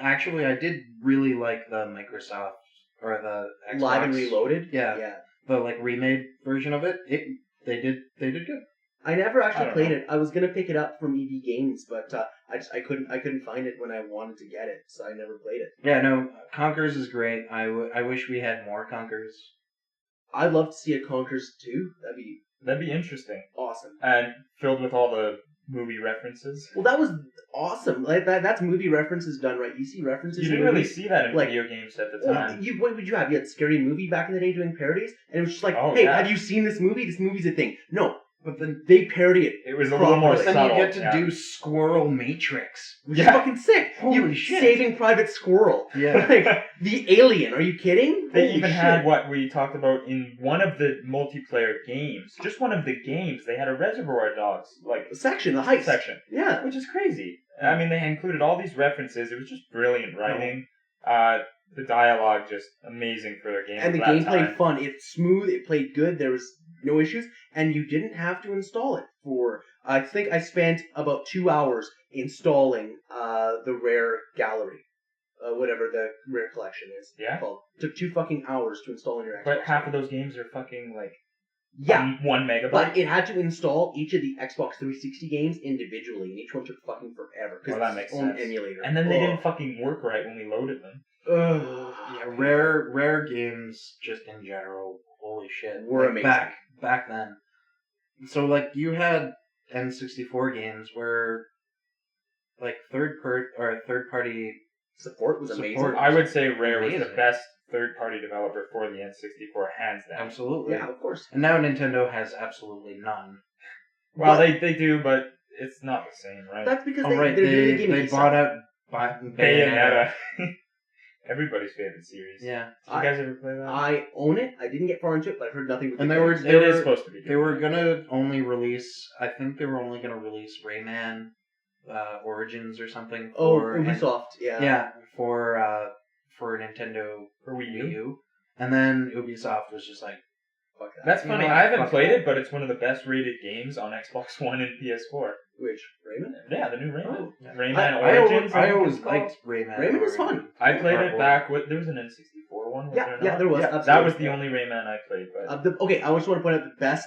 actually I did really like the Microsoft or the Xbox. Live and Reloaded. Yeah. The remade version of it. They did good. I never I actually don't played know. it. I was gonna pick it up from EB Games, but I couldn't find it when I wanted to get it, so I never played it. Yeah, no, Conkers is great. I wish we had more Conkers. I'd love to see a Conkers 2. That'd be That'd be interesting awesome. and filled with all the movie references. Well, that was awesome. Like that's movie references done right. You see references. You in didn't really movies. see that in like- video games at the Well, time. what would you have? You had Scary Movie back in the day doing parodies, and it was just like, Oh, hey, yeah. have you seen this movie? This movie's a thing. No, But then, they parody it, It was a little more but then subtle. you get to yeah. do Squirrel Matrix. which Yeah. is fucking sick. Holy you shit. Saving Private Squirrel. Yeah. Like the alien. Are you kidding? They Holy even shit. had what we talked about in one of the multiplayer games. Just one of the games, they had a Reservoir Dogs section, the heist section, Yeah. which is crazy. I mean, they included all these references. It was just brilliant writing. The dialogue just amazing for their game. And the at that gameplay time. fun. It's smooth. It played good. There was no issues, and you didn't have to install it for. I think I spent about 2 hours installing the Rare Gallery, whatever the Rare Collection is Yeah? called. Took 2 fucking hours to install in your Xbox. But half of those games are fucking yeah, 1 megabyte. but it had to install each of the Xbox 360 games individually, and each one took fucking forever because Well, that it's makes its own sense. emulator. And then they Ugh. didn't fucking work right when we loaded them. Ugh. Yeah, rare games just in general. Holy shit, Were amazing. back then. So like you had N64 games where like third party. Support was Support. amazing. I would say Rare was the Amazing. best third-party developer for the N64, hands down. Absolutely. Yeah, of course. And now Nintendo has absolutely none. Well, But- they do, but it's not the same, right? That's because Oh right, they're doing the they gimmicky bought stuff. out Bayonetta. Everybody's favorite series. Yeah, Did you guys ever play that? I own it. I didn't get far into it, but I heard nothing. But And good they were- things. It is supposed to be. they were gonna only release. I think they were only gonna release Rayman Origins or something. Oh, for- Ubisoft. Yeah. Yeah, for Nintendo for Wii Wii U. U, and then Ubisoft was just like, Fuck that. That's You funny. know what? I haven't Fuck played that. it, but it's one of the best rated games on Xbox One and PS4. Which Raymond? Yeah, the new Rayman. Oh, yeah. Rayman I Origins. always, I think always it's called. liked Rayman. Rayman is Origins. fun. I played Or- it back with. There was an N64 one. Was Yeah, there yeah, not? there was. Yeah, Absolutely. that was the only Rayman I played. But Okay, I just want to point out the best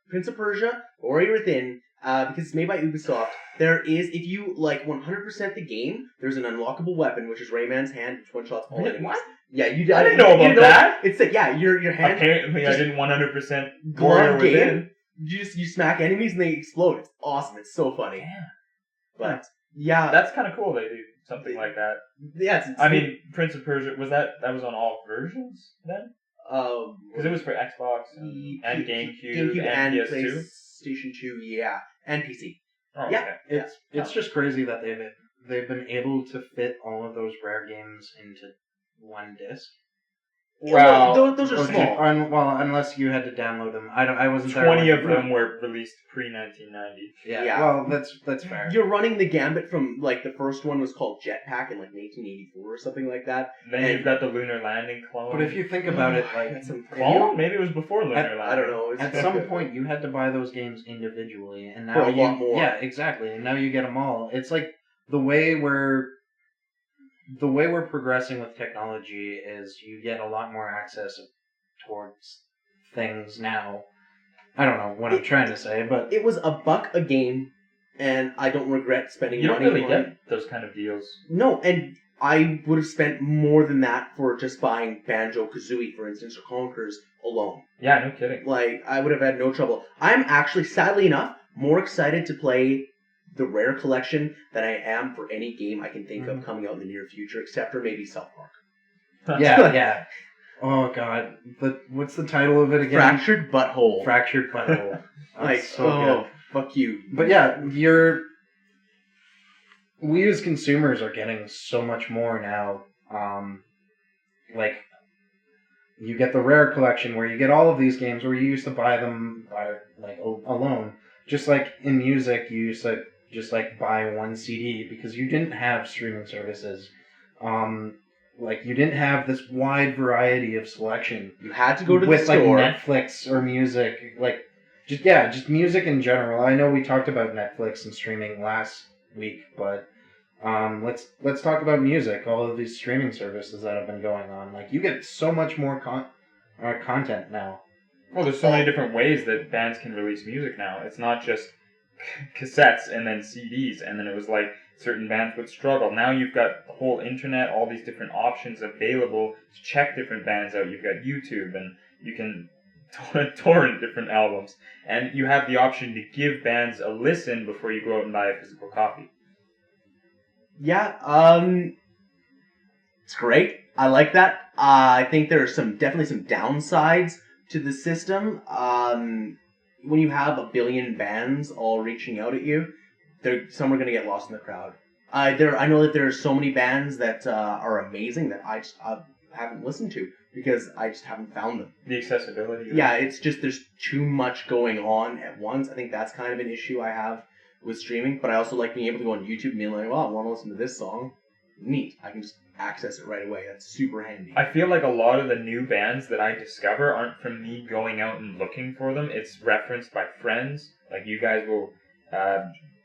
Prince of Persia, Warrior Within, because it's made by Ubisoft. There is, if you like 100% the game, there's an unlockable weapon, which is Rayman's hand, which one shots all Really? enemies. What? Yeah, you. I didn't know about that. It's like your hand apparently, I just didn't 100% Warrior glove game. Within. You smack enemies and they explode. It's awesome. It's so funny. Damn. But yeah, That's kind of cool. They do something like that. yeah. It's I mean, Prince of Persia that was on all versions then? Because it was for Xbox and GameCube and PS2. PlayStation 2, yeah, and PC. Oh, Yeah. okay. It's just crazy that they've been able to fit all of those rare games into one disc. Well, those are Okay, small. Unless you had to download them. I wasn't there. 20 when- of them were released pre-1990. Yeah. Yeah. Well, that's fair. You're running the gambit from like the first one was called Jetpack in like 1984 or something like that. Then And- you've got the Lunar Landing clone. But if you think about it, like That's some Clone? Maybe it was before Lunar Landing. I don't know. It's at some point you had to buy those games individually, and now For a lot more. Yeah, exactly. And now you get them all. It's like the way we're progressing with technology is you get a lot more access towards things now. I don't know what I'm trying to say, but It was $1 a game, and I don't regret spending You don't money really on get those kind of deals. No, and I would have spent more than that for just buying Banjo Kazooie, for instance, or Conkers alone. Yeah, no kidding. Like, I would have had no trouble. I'm actually, sadly enough, more excited to play the Rare Collection than I am for any game I can think of coming out in the near future, except for maybe South Park. yeah. Oh god, what's the title of it again? Fractured Butthole. Fractured Butthole. Like, That's so oh, good. fuck you. But yeah, we as consumers are getting so much more now. Like, you get the Rare Collection where you get all of these games where you used to buy them alone. Just like in music, you used to just like buy one CD because you didn't have streaming services. Like you didn't have this wide variety of selection. You had to go to the with store. like Netflix or music, like just music in general. I know we talked about Netflix and streaming last week, but let's talk about music. All of these streaming services that have been going on, like you get so much more content now. Well, there's so many different ways that bands can release music now. It's not just cassettes and then CDs, and then it was like certain bands would struggle. Now you've got the whole internet, all these different options available to check different bands out. You've got YouTube, and you can torrent different albums, and you have the option to give bands a listen before you go out and buy a physical copy. Yeah, it's great. I like that. I think there are definitely some downsides to the system. When you have a billion bands all reaching out at you, some are going to get lost in the crowd. I know that there are so many bands that are amazing that I haven't listened to because I just haven't found them. The accessibility. Yeah, it's just there's too much going on at once. I think that's kind of an issue I have with streaming, but I also like being able to go on YouTube and be like, well, I want to listen to this song. Neat. I can just access it right away. That's super handy. I feel like a lot of the new bands that I discover aren't from me going out and looking for them. It's referenced by friends. Like, you guys will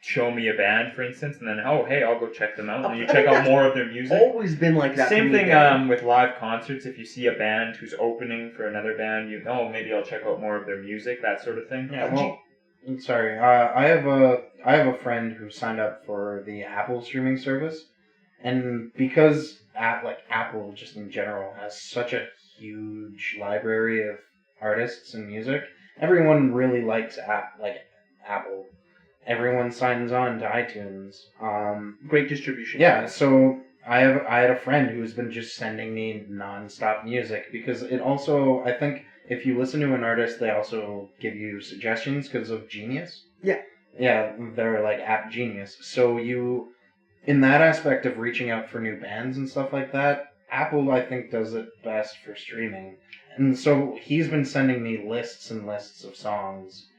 show me a band, for instance, and then, oh, hey, I'll go check them out. And you check out more of their music. Always been like that. Same thing with live concerts. If you see a band who's opening for another band, maybe I'll check out more of their music, that sort of thing. Yeah, well, sorry. I have a friend who signed up for the Apple streaming service, and because Apple just in general has such a huge library of artists and music, everyone really likes Apple. Everyone signs on to iTunes. Great distribution. Yeah, so I had a friend who's been just sending me nonstop music because it also, I think, if you listen to an artist, they also give you suggestions because of Genius. Yeah. Yeah, they're like App Genius. So in that aspect of reaching out for new bands and stuff like that, Apple, I think, does it best for streaming. And so he's been sending me lists and lists of songs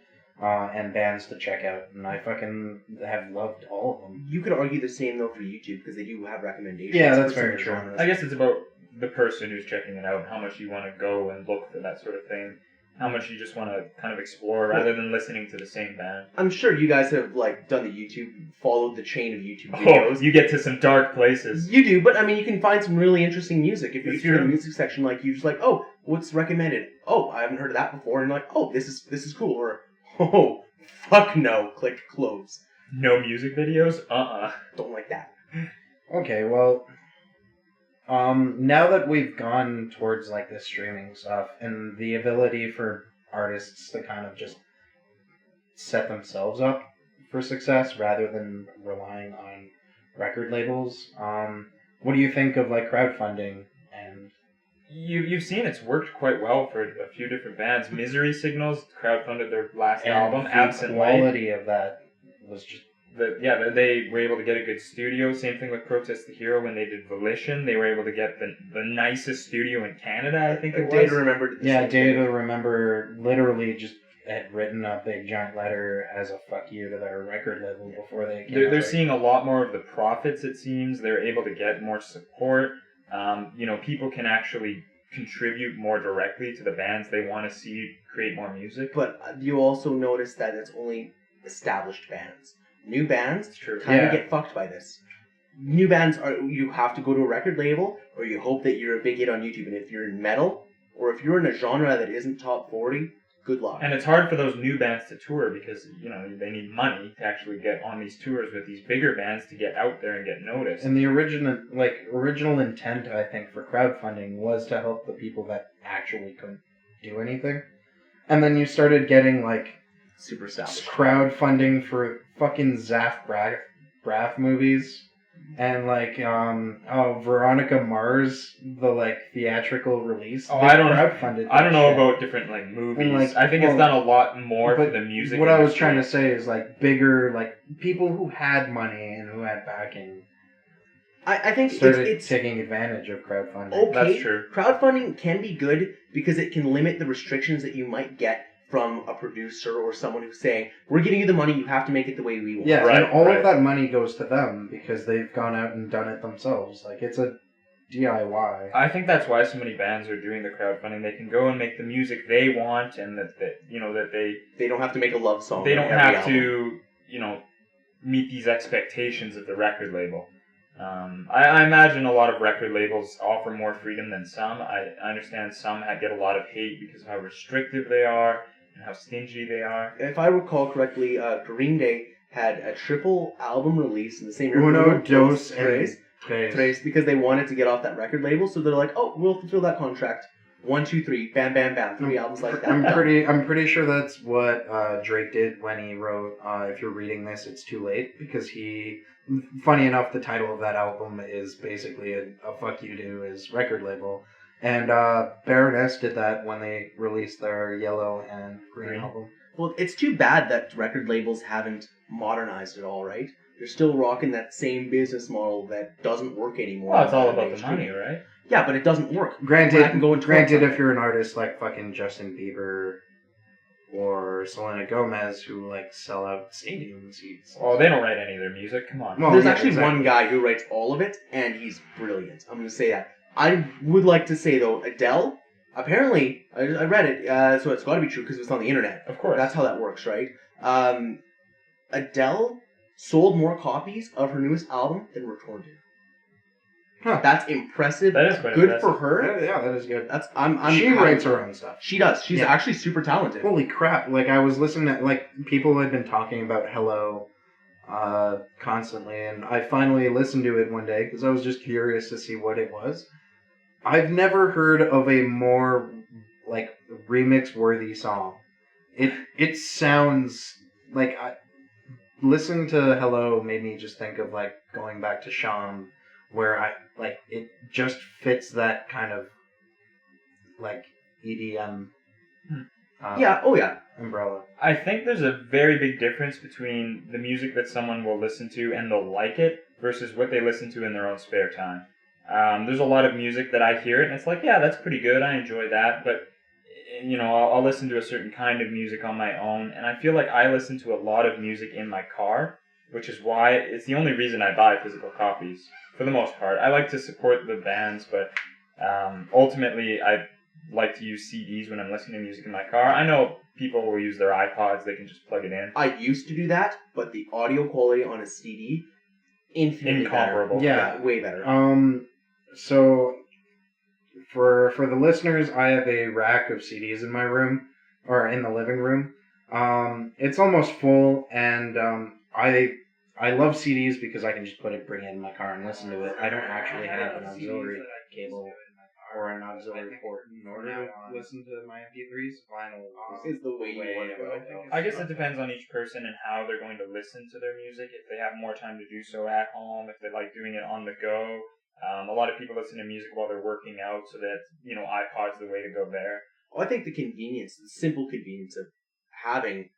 and bands to check out, and I fucking have loved all of them. You could argue the same, though, for YouTube, because they do have recommendations. Yeah, that's for very some true. genres. I guess it's about the person who's checking it out, how much you want to go and look for that sort of thing, how much you just want to kind of explore rather than listening to the same band. I'm sure you guys have done the YouTube, followed the chain of YouTube Oh, videos. you get to some dark places. You do, but I mean, you can find some really interesting music if That's you're in true. the music section. Like, you're just like, oh, what's recommended? Oh, I haven't heard of that before, and you're like, oh, this is cool, or oh, fuck no, click close. No music videos? Don't like that. Okay, well, now that we've gone towards like this streaming stuff and the ability for artists to kind of just set themselves up for success rather than relying on record labels, what do you think of like crowdfunding and? You've seen it's worked quite well for a few different bands. Misery Signals crowdfunded their last album, Absent The Light. quality of that was just They were able to get a good studio. Same thing with Protest the Hero when they did Volition. They were able to get the nicest studio in Canada, I think it was. Day to Remember. Day to Remember literally just had written a big giant letter as a fuck you to their record label before they came They're seeing a lot more of the profits, it seems. They're able to get more support. People can actually contribute more directly to the bands they want to see create more music. But you also notice that it's only established bands. New bands True. kind of get fucked by this. New bands you have to go to a record label, or you hope that you're a big hit on YouTube. And if you're in metal, or if you're in a genre that isn't top 40, good luck. And it's hard for those new bands to tour because, they need money to actually get on these tours with these bigger bands to get out there and get noticed. And the original intent, I think, for crowdfunding was to help the people that actually couldn't do anything. And then you started getting, super established crowdfunding for fucking Zaf Braff movies. And, Veronica Mars, the, theatrical release. Oh, I don't know shit. about different, movies. And, I think it's done a lot more for the music What I was industry. trying to say is, bigger, people who had money and who had backing I think started it's taking advantage of crowdfunding. okay. That's true. Crowdfunding can be good because it can limit the restrictions that you might get from a producer or someone who's saying, we're giving you the money, you have to make it the way we want. Yeah, Right, and all right. of that money goes to them because they've gone out and done it themselves. It's a DIY. I think that's why so many bands are doing the crowdfunding. They can go and make the music they want, and that They don't have to make a love song. they on don't every have album. to meet these expectations of the record label. I imagine a lot of record labels offer more freedom than some. I understand some get a lot of hate because of how restrictive they are and how stingy they are. If I recall correctly, Green Day had a triple album release in the same year. Uno, dos, Tres, and Tres, because they wanted to get off that record label, so they're like, oh, we'll fulfill that contract. 1, 2, 3, bam, bam, bam, 3 albums like that. I'm pretty sure that's what Drake did when he wrote "If You're Reading This, It's Too Late," because he. Funny enough, the title of that album is basically a fuck you to his record label. And Baroness did that when they released their Yellow and Green album. Well, it's too bad that record labels haven't modernized at all, right? They're still rocking that same business model that doesn't work anymore. Well, it's all about the money, right? Yeah, but it doesn't work. Granted, I can go and if you're an artist like fucking Justin Bieber or Selena Gomez who like sell out stadium seats. Oh, they don't write any of their music. Come on. Well, there's actually one guy who writes all of it, and he's brilliant. I'm going to say that. I would like to say, though, Adele, apparently, I read it, so it's got to be true because it's on the internet. Of course. That's how that works, right? Adele sold more copies of her newest album than Returned did. Huh. That's impressive. That is quite good impressive. for her. Yeah, that is good. That's she writes her own stuff. She does. She's actually super talented. Holy crap! Like I was listening to like people had been talking about Hello, constantly, and I finally listened to it one day because I was just curious to see what it was. I've never heard of a more like remix worthy song. It sounds like listening to Hello made me just think of like going back to Sham, where I like it just fits that kind of like EDM. Umbrella. I think there's a very big difference between the music that someone will listen to and they'll like it versus what they listen to in their own spare time. There's a lot of music that I hear it and it's like, yeah, that's pretty good. I enjoy that, but you know, I'll listen to a certain kind of music on my own, and I feel like I listen to a lot of music in my car, which is why it's the only reason I buy physical copies for the most part. I like to support the bands, but ultimately I like to use CDs when I'm listening to music in my car. I know people will use their iPods, they can just plug it in. I used to do that, but the audio quality on a CD, infinitely incomparable. Better. Yeah, way better. So for the listeners, I have a rack of CDs in my room, or in the living room. It's almost full, and I love CDs because I can just bring it in my car and listen to it. I don't actually have an auxiliary cable or an auxiliary port in order to listen to my MP3s. Vinyl is the way you want to go. I guess it depends on each person and how they're going to listen to their music. If they have more time to do so at home, if they like doing it on the go. A lot of people listen to music while they're working out, so that, you know, iPod's the way to go there. Well, I think the convenience, the simple convenience of having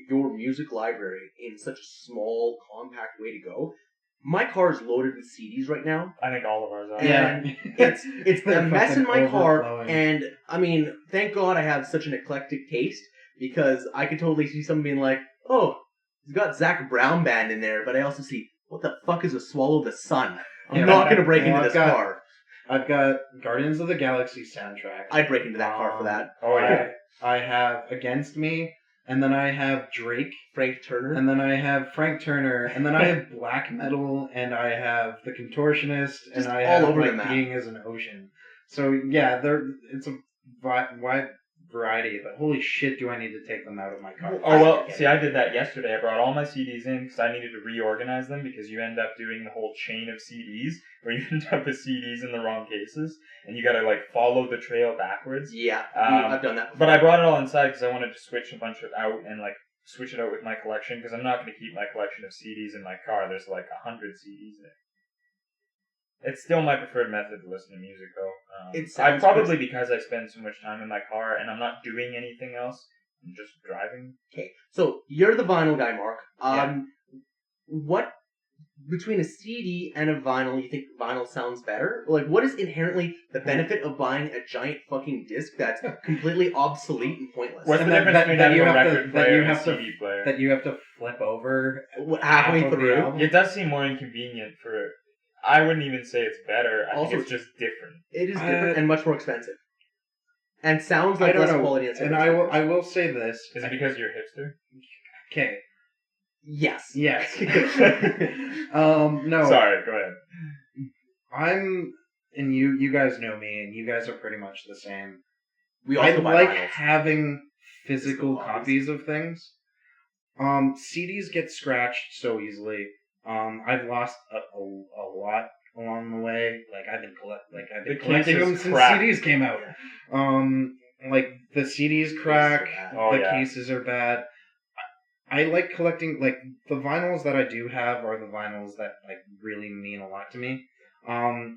your music library in such a small, compact way to go. My car is loaded with CDs right now. I think all of ours are. Yeah. It's a mess in my car, and, I mean, thank God I have such an eclectic taste, because I could totally see someone being like, oh, it's got Zach Brown Band in there, but I also see, what the fuck is a Swallow the Sun? I'm not going to break into this car. I've got Guardians of the Galaxy soundtrack. I'd break into that car for that. Oh, yeah. I have Against Me, and then I have Drake. Frank Turner. And then I have Frank Turner, and then I have black metal, and I have The Contortionist, and I have like Being as an Ocean. So, yeah, it's a wide variety, but holy shit, do I need to take them out of my car. Oh, well, see, I did that yesterday. I brought all my CDs in because I needed to reorganize them, because you end up doing the whole chain of CDs where you end up with CDs in the wrong cases, and you gotta, like, follow the trail backwards. Yeah, I've done that before. But I brought it all inside because I wanted to switch a bunch of out and, like, switch it out with my collection, because I'm not going to keep my collection of CDs in my car. There's, like, 100 CDs there. It's still my preferred method to listen to music, though. Probably because I spend so much time in my car and I'm not doing anything else. I'm just driving. Okay, so you're the vinyl guy, Mark. Yeah. What, between a CD and a vinyl, you think vinyl sounds better? Like, what is inherently the benefit of buying a giant fucking disc that's completely obsolete and pointless? What's the difference between having a record player and a CD player? That you have to flip over halfway through? It does seem more inconvenient for... I wouldn't even say it's better. I think it's just different. It is different and much more expensive. And sounds like less quality. And I will say this. Is it because you're a hipster? Okay. Yes. No. Sorry, go ahead. And you guys know me, and you guys are pretty much the same. I like having physical copies of things. CDs get scratched so easily. I've lost a lot along the way. Like I've been The collecting them cases since crack. CDs came out. Like the CDs crack, Oh, the yeah. cases are bad. I like collecting, like, the vinyls that I do have are the vinyls that, like, really mean a lot to me.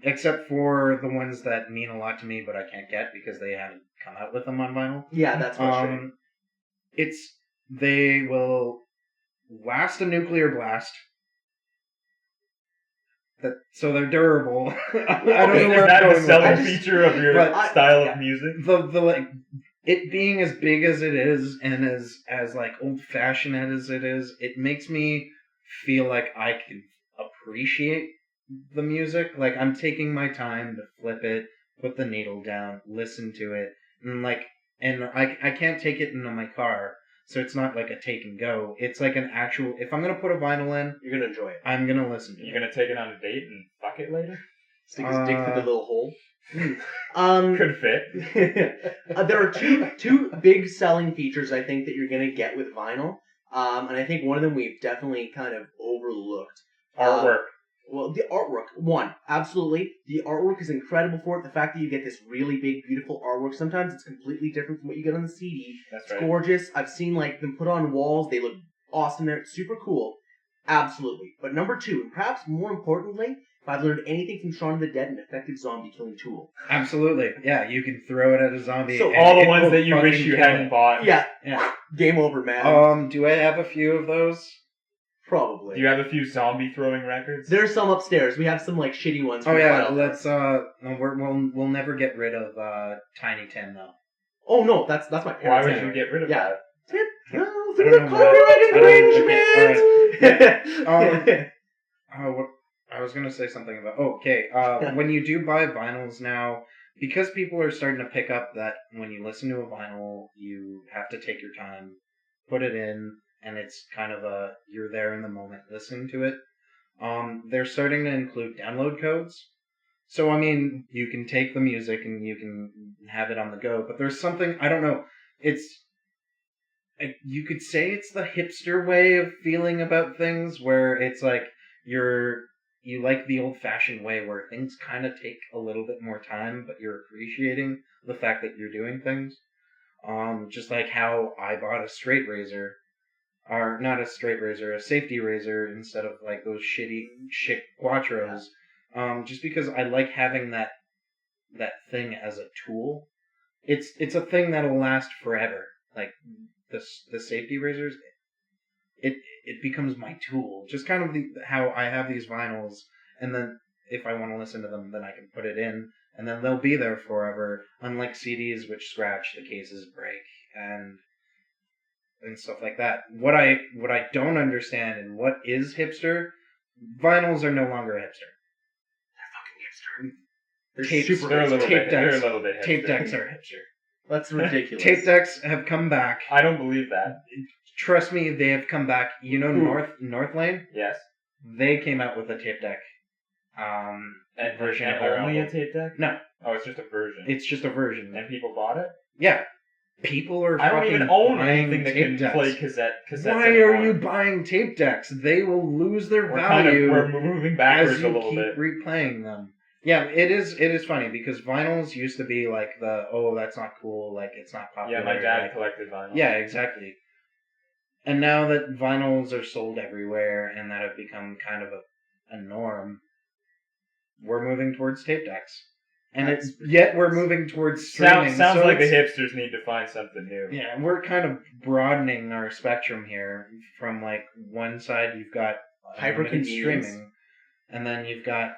Except for the ones that mean a lot to me, but I can't get because they haven't come out with them on vinyl. Yeah, that's frustrating. They will last a nuclear blast. So they're durable. I don't know Is where I'm that going the with selling this. feature of your But style yeah. of music? The like it being as big as it is and as like old fashioned as it is, it makes me feel like I can appreciate the music. Like I'm taking my time to flip it, put the needle down, listen to it, and I can't take it into my car, so it's not like a take and go. It's like an actual. If I'm gonna put a vinyl in, You're gonna enjoy it. I'm gonna listen to You it. gonna take it on a date and fuck it later? Stick his dick through the little hole. Could fit. There are two big selling features I think that you're gonna get with vinyl, and I think one of them we've definitely kind of overlooked. Artwork. Well, the artwork, one, absolutely. The artwork is incredible for it. The fact that you get this really big, beautiful artwork, sometimes it's completely different from what you get on the CD. That's It's right. gorgeous. I've seen like them put on walls. They look awesome. They're super cool. Absolutely. But number two, and perhaps more importantly, if I've learned anything from Shaun of the Dead, an effective zombie killing tool. Absolutely, yeah. You can throw it at a zombie. So and All the it ones will that you wish fucking you kill hadn't it. bought. Yeah. Yeah. Game over, man. Do I have a few of those? Probably. Do you have a few zombie throwing records? There's some upstairs. We have some like shitty ones. Oh from yeah, Final let's Fantasy. we'll never get rid of Tiny Tim though. Oh no, that's my Why parents. would anyway. you get rid of Yeah. that? No, I through don't the know why. copyright infringement. What I was gonna say something about. Okay, when you do buy vinyls now, because people are starting to pick up that when you listen to a vinyl, you have to take your time, put it in, and it's kind of you're there in the moment listening to it. They're starting to include download codes. So, I mean, you can take the music and you can have it on the go, but there's something, I don't know, you could say it's the hipster way of feeling about things, where it's like you like the old-fashioned way where things kind of take a little bit more time, but you're appreciating the fact that you're doing things. Just like how I bought a straight razor, or not a straight razor, a safety razor instead of like those shitty chic Quattros. Just because I like having that thing as a tool. It's a thing that'll last forever. Like the safety razors, it becomes my tool. Just kind of how I have these vinyls, and then if I want to listen to them, then I can put it in, and then they'll be there forever. Unlike CDs, which scratch, the cases break, and stuff like that. What I don't understand and what is hipster, vinyls are no longer hipster. They're Tapes- super They're a little Tape bit. They're a decks. little bit. Tape hipster. decks are hipster. That's ridiculous. Tape decks have come back. I don't believe that. Trust me, they have come back. You know, Who? North Lane, Yes. they came out with a tape deck. Version of their only album. a tape deck? No, Oh, it's just a version. it's just a version. And people bought it. Yeah, people are. I don't fucking even own buying anything that tape can decks. play cassettes. Why anymore. are you buying tape decks? They will lose their We're value we're moving backwards as a you little keep bit. replaying them. Yeah, it is funny because vinyls used to be like that's not cool, like it's not popular. Yeah, my dad like, collected vinyl. yeah, exactly. And now that vinyls are sold everywhere and that have become kind of a norm, we're moving towards tape decks. And yet we're moving towards streaming. Sounds so like the it's- hipsters need to find something new. Yeah, we're kind of broadening our spectrum here. From like one side, you've got Hyper-convenience. streaming, and then you've got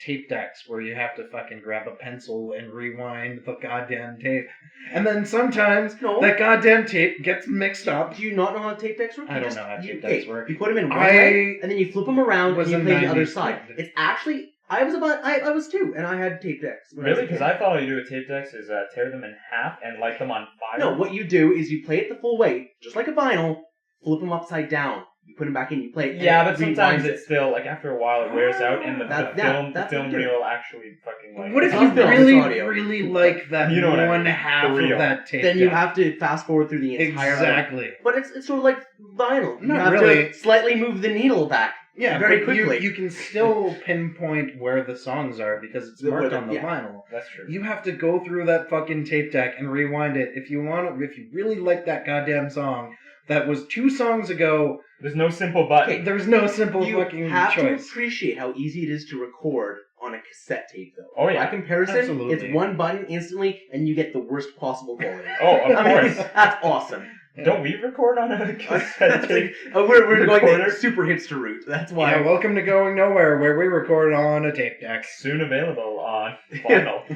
tape decks where you have to fucking grab a pencil and rewind the goddamn tape. And then sometimes No. that goddamn tape gets mixed up. Do you not know how tape decks work? I don't know how tape decks work. You put them in one I way, and then you flip them around, was and you a play the other 90s side. kid. It's actually I was two, and I had tape decks. when Really? was a Because kid. I thought all you do with tape decks is tear them in half and light them on fire. No, what you do is you play it the full way, just like a vinyl. Flip them upside down. You put them back in. You play it. and Yeah, it but sometimes rewinds it's still like after a while it wears out and the That- film that's the film what you do. reel actually fucking like. What if It's you not film, it's audio. really like that You know what I one mean. half The of reel. that tape Then you deck? have to fast forward through the entire. Exactly. But it's sort of like vinyl. You Not have really. to slightly move the needle back. Yeah, very but quickly. You can still pinpoint where the songs are because it's marked on the Yeah. vinyl. That's true. You have to go through that fucking tape deck and rewind it if you really like that goddamn song that was 2 songs ago. There's no simple button. Okay, There's no simple You fucking have to choice. appreciate how easy it is to record on a cassette tape, though. Oh, yeah. By comparison, Absolutely. it's one button instantly, and you get the worst possible quality. Oh, of I mean, course. that's awesome. Don't we record on a cassette tape? We're going Recorder? the super hipster route. That's why. Yeah, welcome to Going Nowhere, where we record on a tape deck. Soon available on vinyl.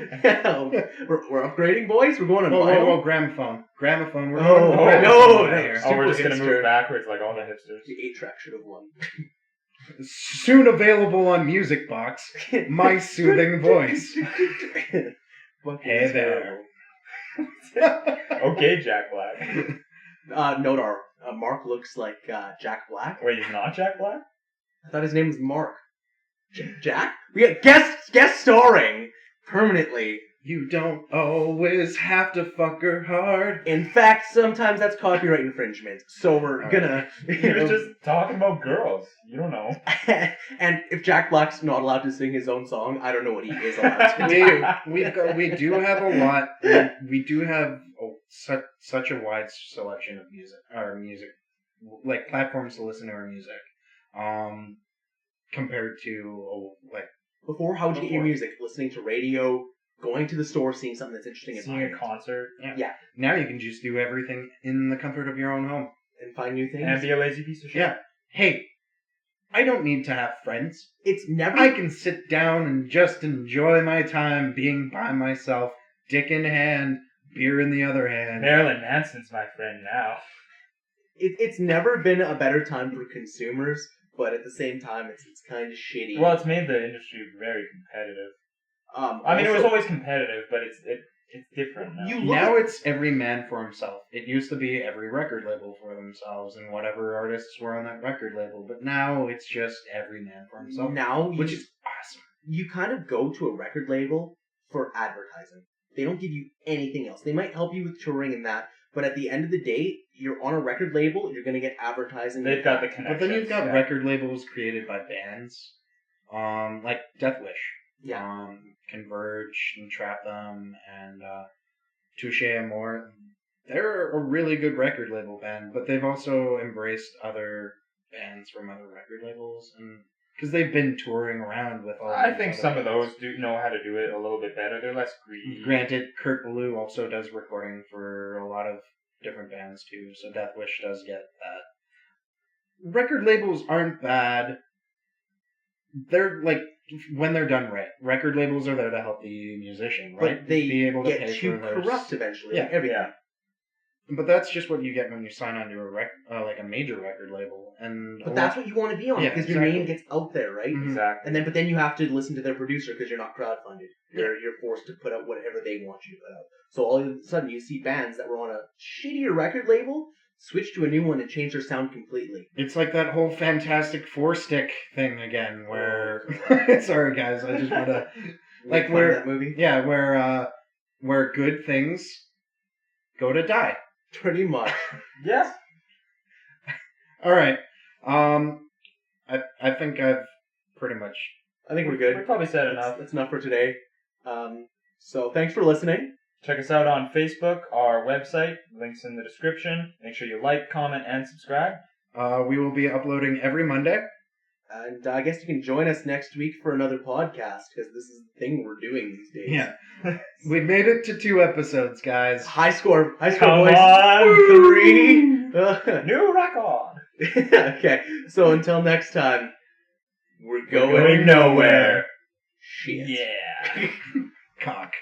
we're upgrading, boys. We're going on Whoa, vinyl. whoa, gramophone. Gramophone. We're Oh, going to no, gramophone no. right here. Oh, we're Super just gonna hipster. move backwards like all the hipsters. The 8-track should have won. Soon available on Music Box. My soothing voice. Fucking Hey terrible. Okay, Jack Black. Note our Mark looks like Jack Black. Wait, he's not Jack Black? I thought his name was Mark. Jack? We got guest starring permanently. You don't always have to fuck her hard. In fact, sometimes that's copyright infringement. So we're All gonna. He was just talking about girls. You don't know. And if Jack Black's not allowed to sing his own song, I don't know what he is allowed to do. We do have a lot. We do have such a wide selection of music, like platforms to listen to our music. Compared to like Before, how would you get your music? Listening to radio, going to the store, seeing something that's interesting, and Seeing buying a it. concert. now you can just do everything in the comfort of your own home. And find new things. And be a lazy piece of shit. Yeah. Hey, I don't need to have friends. It's never. I can sit down and just enjoy my time being by myself, dick in hand, beer in the other hand. Marilyn Manson's my friend now. It's never been a better time for consumers, but at the same time, it's kind of shitty. Well, it's made the industry very competitive. I mean, it was also- always competitive, but it's different now. You look Now at- it's every man for himself. It used to be every record label for themselves and whatever artists were on that record label, but now it's just every man for himself, now which is awesome. you kind of go to a record label for advertising. They don't give you anything else. They might help you with touring and that, but at the end of the day, you're on a record label. You're going to get advertising. They've got the But connections. then you've got yeah. record labels created by bands, like Death Wish, Yeah. Converge and Trap Them, and Touche Amore. They're a really good record label band, but they've also embraced other bands from other record labels, and because they've been touring around with all. I these think other some of bands. those do know how to do it a little bit better. They're less greedy. Granted, Kurt Ballou also does recording for a lot of different bands too, so Death Wish does get that. Record labels aren't bad. They're like when they're done right. Record labels are there to help the musician, right? But they be able to get pay too for their corrupt eventually. Yeah, like everything. yeah. But that's just what you get when you sign onto a like a major record label, and But that's what you want to be on Yeah, because your name exactly. gets out there, right? Mhm. Exactly. And then, but then you have to listen to their producer because you're not crowdfunded. You're forced to put out whatever they want you to put out. So all of a sudden, you see bands that were on a shittier record label switch to a new one and change their sound completely. It's like that whole Fantastic Four stick thing again, where sorry guys, I just want to like Make fun of where that movie, yeah, where good things go to die. pretty much. Yeah. All right, I think I've pretty much. I think we're We good. probably said enough. That's enough for today. So thanks for listening. Check us out on Facebook, our website, links in the description. Make sure you like, comment, and subscribe. We will be uploading every Monday. And I guess you can join us next week for another podcast because this is the thing we're doing these days. Yeah, we made it to 2 episodes, guys. High score, Come boys. on! 3. New record! Okay, so until next time, we're Going nowhere. Shit. Yeah. Cock.